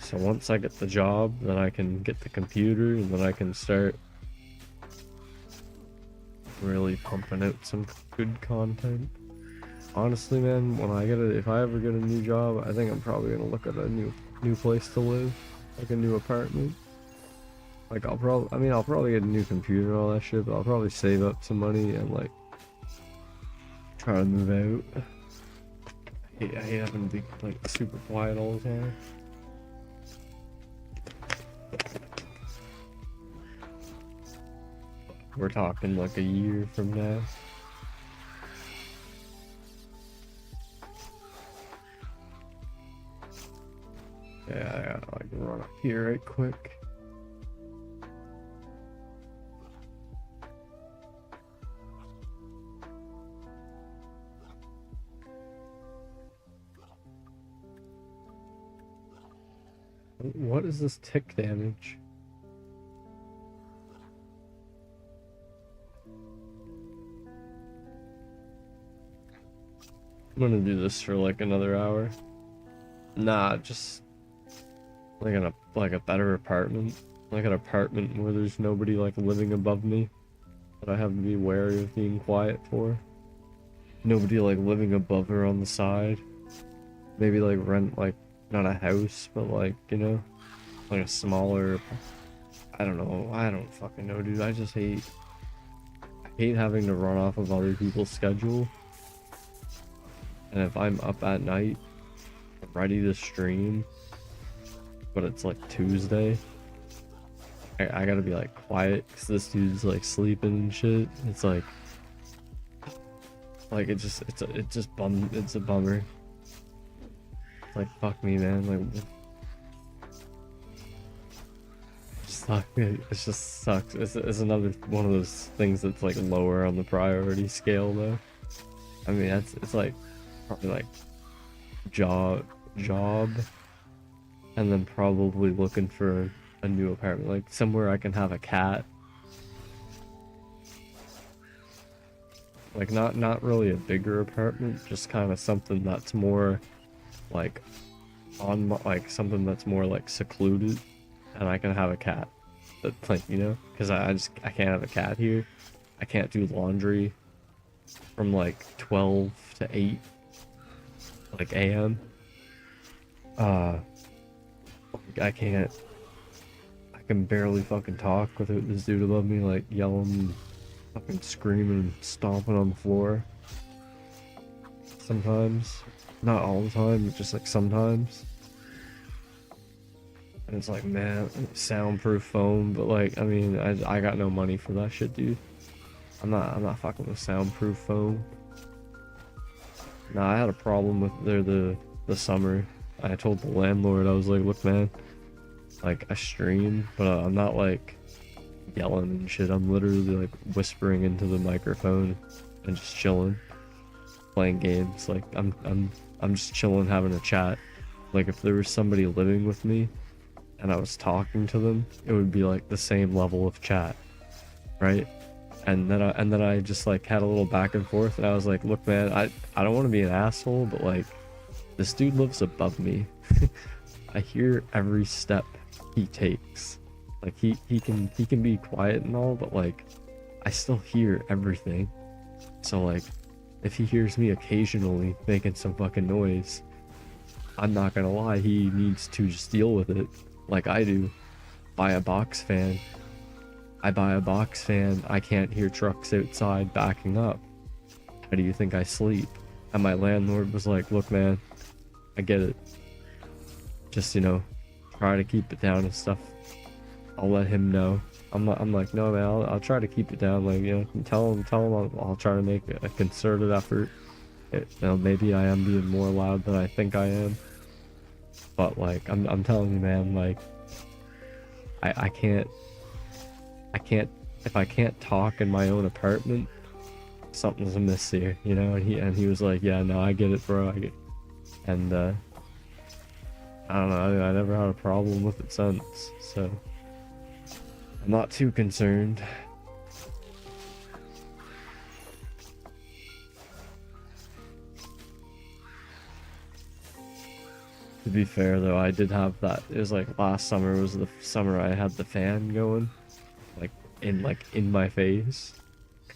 Speaker 1: So once I get the job, then I can get the computer, and then I can start really pumping out some good content. Honestly, man, if I ever get a new job, I think I'm probably gonna look at a new place to live, like a new apartment. Like I'll probably get a new computer and all that shit, but I'll probably save up some money and like try to move out. I hate having to be like super quiet all the time. We're talking like a year from now. Yeah, I gotta like run up here right quick. What is this tick damage? I'm gonna do this for like another hour. Nah, just like a better apartment. Like an apartment where there's nobody like living above me that I have to be wary of being quiet for. Nobody like living above or on the side. Maybe like rent like not a house, but like, you know, like a smaller, I don't know. I don't fucking know, dude. I hate having to run off of other people's schedule. And if I'm up at night, ready to stream, but it's like Tuesday, I gotta be like quiet because this dude's like sleeping and shit. It's like it's a bummer. It's like fuck me, man. Like sucks. It just sucks. It's another one of those things that's like lower on the priority scale though. I mean, it's like probably like job, and then probably looking for a new apartment, like somewhere I can have a cat. Like not really a bigger apartment, just kind of something that's more like like something that's more like secluded, and I can have a cat. That like, you know, because I can't have a cat here. I can't do laundry from like 12 to 8 like a.m. I can't. I can barely fucking talk without this dude above me like yelling, fucking screaming and stomping on the floor. Sometimes, not all the time, but just like sometimes. And it's like, man, soundproof foam, but like, I mean, I got no money for that shit, dude. I'm not fucking with soundproof foam. Nah, I had a problem with there the summer. I told the landlord, I was like, look, man, like I stream, but I'm not like yelling and shit. I'm literally like whispering into the microphone and just chilling, playing games. Like I'm just chilling, having a chat. Like if there was somebody living with me and I was talking to them, it would be like the same level of chat, right? And then I just like had a little back and forth, and I was like, look, man, I don't want to be an asshole, but like this dude lives above me. I hear every step he takes. Like he can be quiet and all, but like I still hear everything. So like if he hears me occasionally making some fucking noise, I'm not gonna lie, he needs to just deal with it like I do. Buy a box fan. I buy a box fan, I can't hear trucks outside backing up. How do you think I sleep? And my landlord was like, look, man, I get it. Just, you know, try to keep it down and stuff. I'll let him know. I'm like, no, man, I'll try to keep it down. Like, you know, tell him I'll try to make a concerted effort. You know, maybe I am being more loud than I think I am. But like, I'm telling you, man, like, I can't, if I can't talk in my own apartment, something's amiss here, you know? And he was like, yeah, no, I get it, bro. I get. And I don't know. I never had a problem with it since, so I'm not too concerned. To be fair though, I did have that. It was like last summer was the summer I had the fan going, like in my face.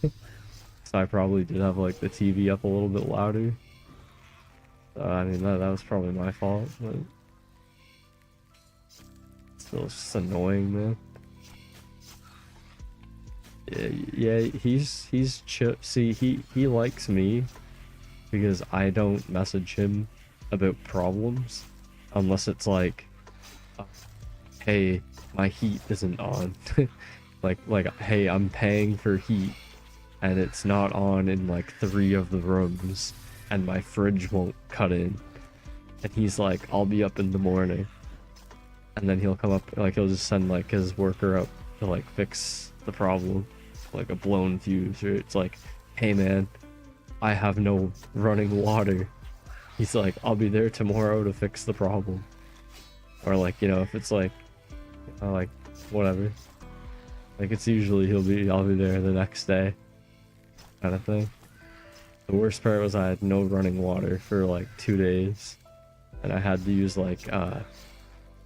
Speaker 1: So I probably did have like the TV up a little bit louder. I mean that was probably my fault, but still it's just annoying, man. Yeah, he's chill. See, he likes me because I don't message him about problems unless it's like, hey, my heat isn't on. like hey, I'm paying for heat and it's not on in like 3 of the rooms and my fridge won't cut in. And he's like, I'll be up in the morning. And then he'll come up, like he'll just send like his worker up to like fix the problem, like a blown fuse, or it's like, hey man, I have no running water. He's like, I'll be there tomorrow to fix the problem. Or like, you know, if it's like whatever, like it's usually I'll be there the next day kind of thing. The worst part was I had no running water for like 2 days, and I had to use like I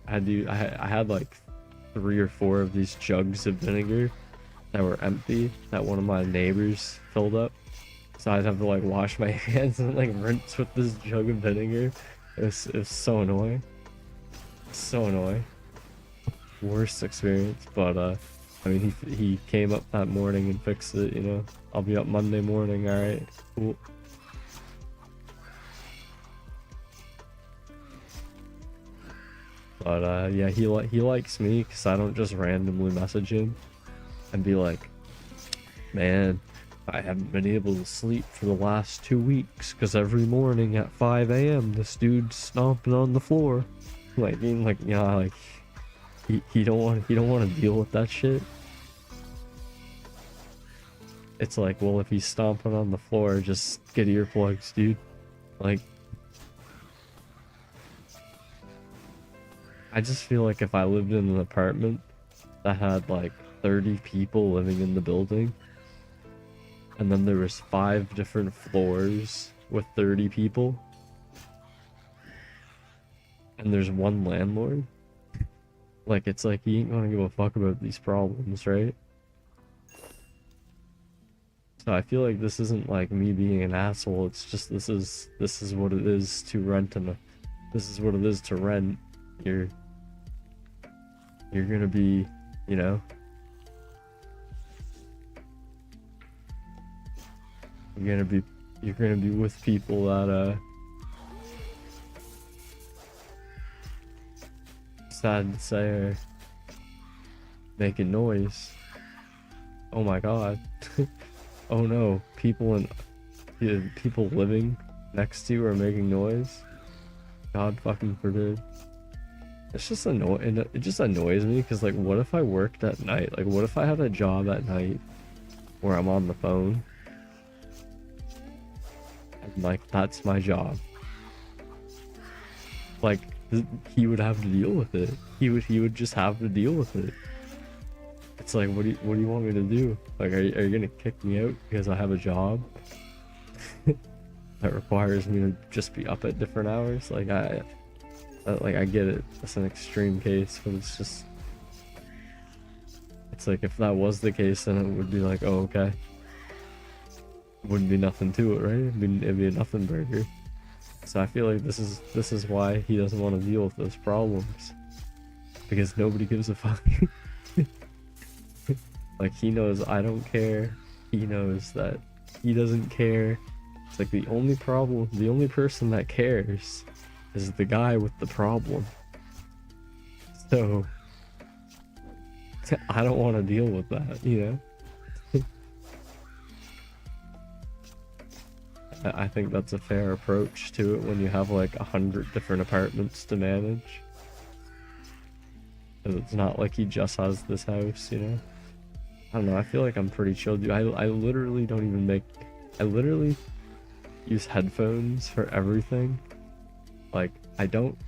Speaker 1: had like 3 or 4 of these jugs of vinegar that were empty that one of my neighbors filled up. So I'd have to like wash my hands and like rinse with this jug of vinegar. It was so annoying. So annoying. Worst experience, but I mean he came up that morning and fixed it, you know. I'll be up Monday morning, alright. Cool. But yeah, he likes me because I don't just randomly message him and be like, man, I haven't been able to sleep for the last 2 weeks because every morning at 5 a.m. this dude's stomping on the floor. Like, you know, like he don't want to deal with that shit. It's like, well, if he's stomping on the floor, just get earplugs, dude. Like, I just feel like if I lived in an apartment that had like 30 people living in the building, and then there was 5 different floors with 30 people, and there's one landlord, like, it's like he ain't gonna give a fuck about these problems, right? So I feel like this isn't like me being an asshole, it's just this is what it is to rent, and this is what it is to rent. You're gonna be, you know, you're gonna be with people that sad to say are making noise. Oh my god. Oh no, people living next to you are making noise. God fucking forbid. It's just it just annoys me because, like, what if I worked at night? Like, what if I had a job at night where I'm on the phone and, like, that's my job? Like, he would have to deal with it. He would just have to deal with it. It's like, what do you want me to do? Like, are you gonna kick me out because I have a job that requires me to just be up at different hours? Like, I get it. That's an extreme case, but it's like, if that was the case, then it would be like, oh, okay. Wouldn't be nothing to it, right? It'd be a nothing burger. So I feel like this is why he doesn't want to deal with those problems, because nobody gives a fuck. Like, he knows I don't care. He knows that he doesn't care. It's like the only person that cares is the guy with the problem. So I don't want to deal with that, you know? I think that's a fair approach to it when you have like 100 different apartments to manage. 'Cause it's not like he just has this house, you know? I don't know, I feel like I'm pretty chill, dude. I literally don't even I literally use headphones for everything. Like, I don't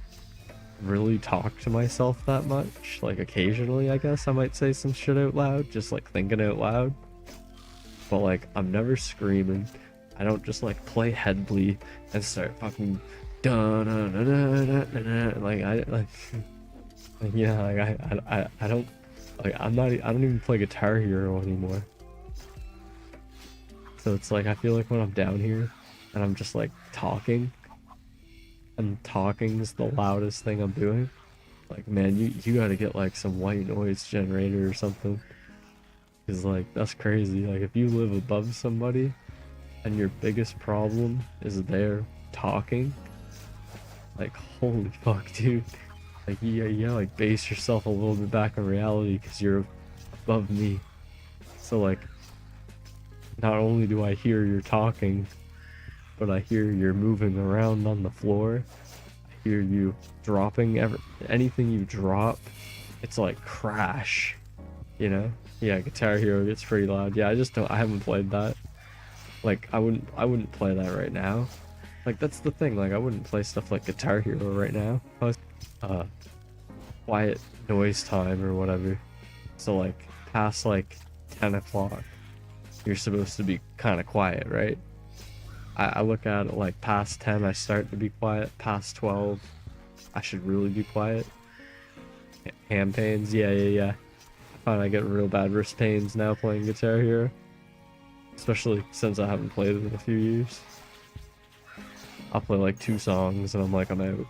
Speaker 1: really talk to myself that much. Like, occasionally, I guess I might say some shit out loud, just like thinking out loud. But like, I'm never screaming. I don't just like play Head Bleed and start fucking dun dun dun dun dun dun. Like, yeah, like I don't, like, I don't even play Guitar Hero anymore. So it's like, I feel like when I'm down here and I'm just like talking, and talking is the loudest thing I'm doing, like, man, you gotta get like some white noise generator or something, because like, that's crazy. Like, if you live above somebody and your biggest problem is they're talking, like, holy fuck, dude. Like, you gotta like base yourself a little bit back in reality, because you're above me. So like, not only do I hear you're talking, but I hear you're moving around on the floor. I hear you dropping anything you drop, it's like crash, you know? Yeah, Guitar Hero gets pretty loud. Yeah, I haven't played that. Like, I wouldn't play that right now. Like, that's the thing, like, I wouldn't play stuff like Guitar Hero right now. Quiet noise time or whatever. So like, past like 10 o'clock, you're supposed to be kind of quiet, right? I look at it like, past 10 I start to be quiet, past 12 I should really be quiet. Hand pains, yeah. I find I get real bad wrist pains now playing Guitar Hero, especially since I haven't played it in a few years. I'll play like 2 songs and I'm like, I'm out.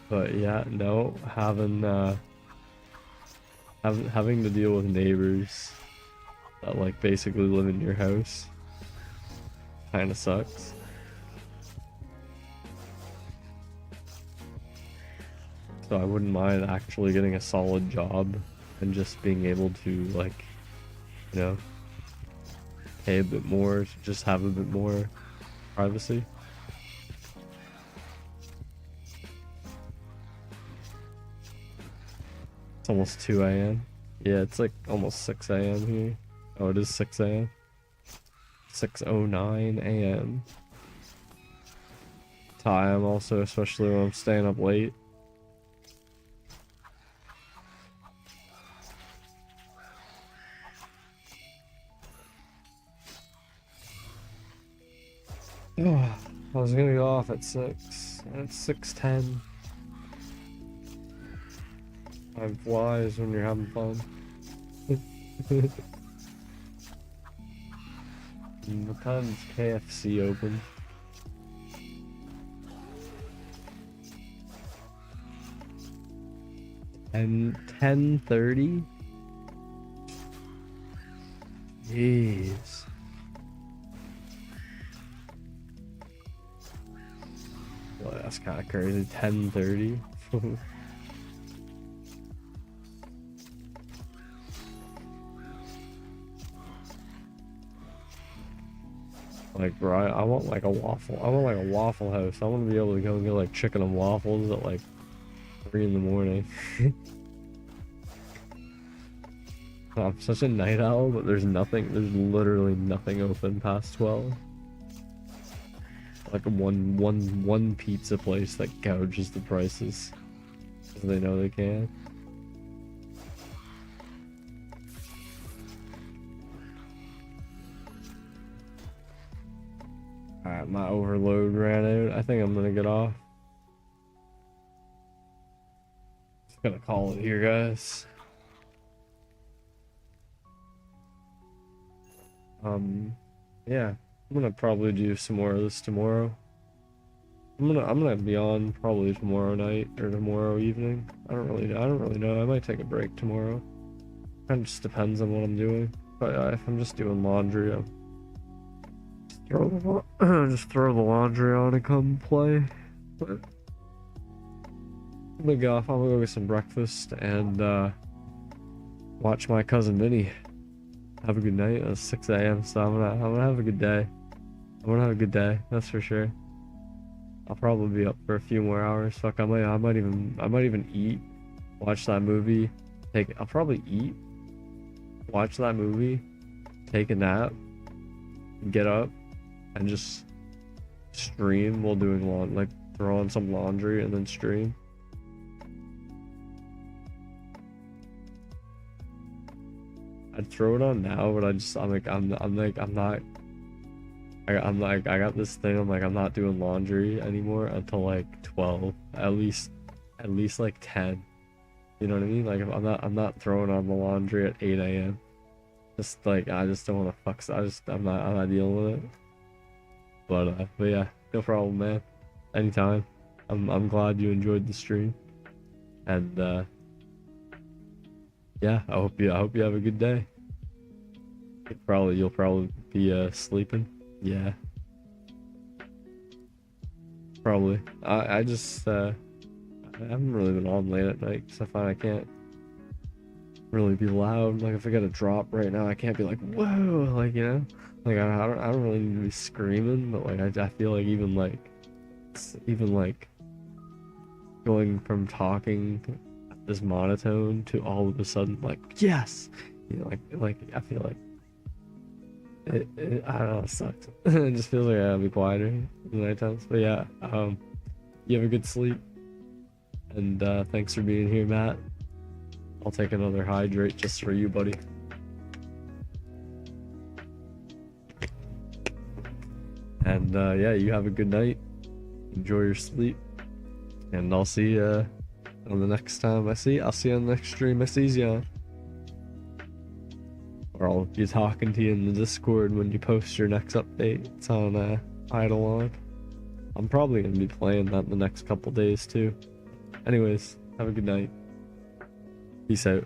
Speaker 1: But yeah, no, having to deal with neighbors that like basically live in your house kind of sucks. So I wouldn't mind actually getting a solid job and just being able to, like, you know, pay a bit more to just have a bit more privacy. It's almost 2 a.m. Yeah, it's like almost 6 a.m. here. Oh, it is 6 a.m. 6:09 a.m. time also, especially when I'm staying up late. I was gonna go off at 6. It's 6:10. Time flies when you're having fun. What time is KFC open? And 10:30? Jeez. Well, that's kind of crazy. 10:30. Like, bro, I want like a waffle. I want like a Waffle House. I want to be able to go and get like chicken and waffles at like 3 in the morning. I'm such a night owl, but there's literally nothing open past 12. Like one pizza place that gouges the prices because they know they can. Alright, my overload ran out. I think I'm gonna get off. Just gonna call it here, guys. Yeah, I'm gonna probably do some more of this tomorrow. I'm gonna be on probably tomorrow night or tomorrow evening. I don't really know. I might take a break tomorrow. Kind of just depends on what I'm doing. But if I'm just doing laundry, I'll just throw the laundry on and come play. But I'm gonna go off. I'm gonna go get some breakfast and watch my cousin Minnie. Have a good night. It's 6 a.m. so I'm gonna have a good day. I'm gonna have a good day. That's for sure. I'll probably be up for a few more hours. Fuck, I might even eat, watch that movie, I'll probably eat, watch that movie, take a nap, get up, and just stream while doing like throw on some laundry and then stream. I'd throw it on now, but I got this thing. I'm not doing laundry anymore until like 12, at least like 10. You know what I mean? Like I'm not throwing on the laundry at 8 a.m. Just like I just don't want to fuck. I'm not dealing with it. But yeah, no problem, man. Anytime. I'm glad you enjoyed the stream, and yeah, I hope you have a good day. You'll probably be sleeping. Yeah. Probably. I just I haven't really been on late at night because I find I can't really be loud. Like if I get a drop right now, I can't be like whoa, like, you know, like I don't really need to be screaming, but like I feel like even like going from talking at this monotone to all of a sudden like yes, you know, like I feel like I don't know, it sucks. It just feels like I gotta be quieter in the night times. But yeah, you have a good sleep, and thanks for being here, Matt. I'll take another hydrate just for you, buddy. And yeah, you have a good night. Enjoy your sleep, and I'll see you on the next time I'll see you on the next stream I sees you on. Or I'll be talking to you in the Discord when you post your next update. It's on Eidolon. I'm probably gonna be playing that the next couple days too. Anyways, have a good night. Peace out.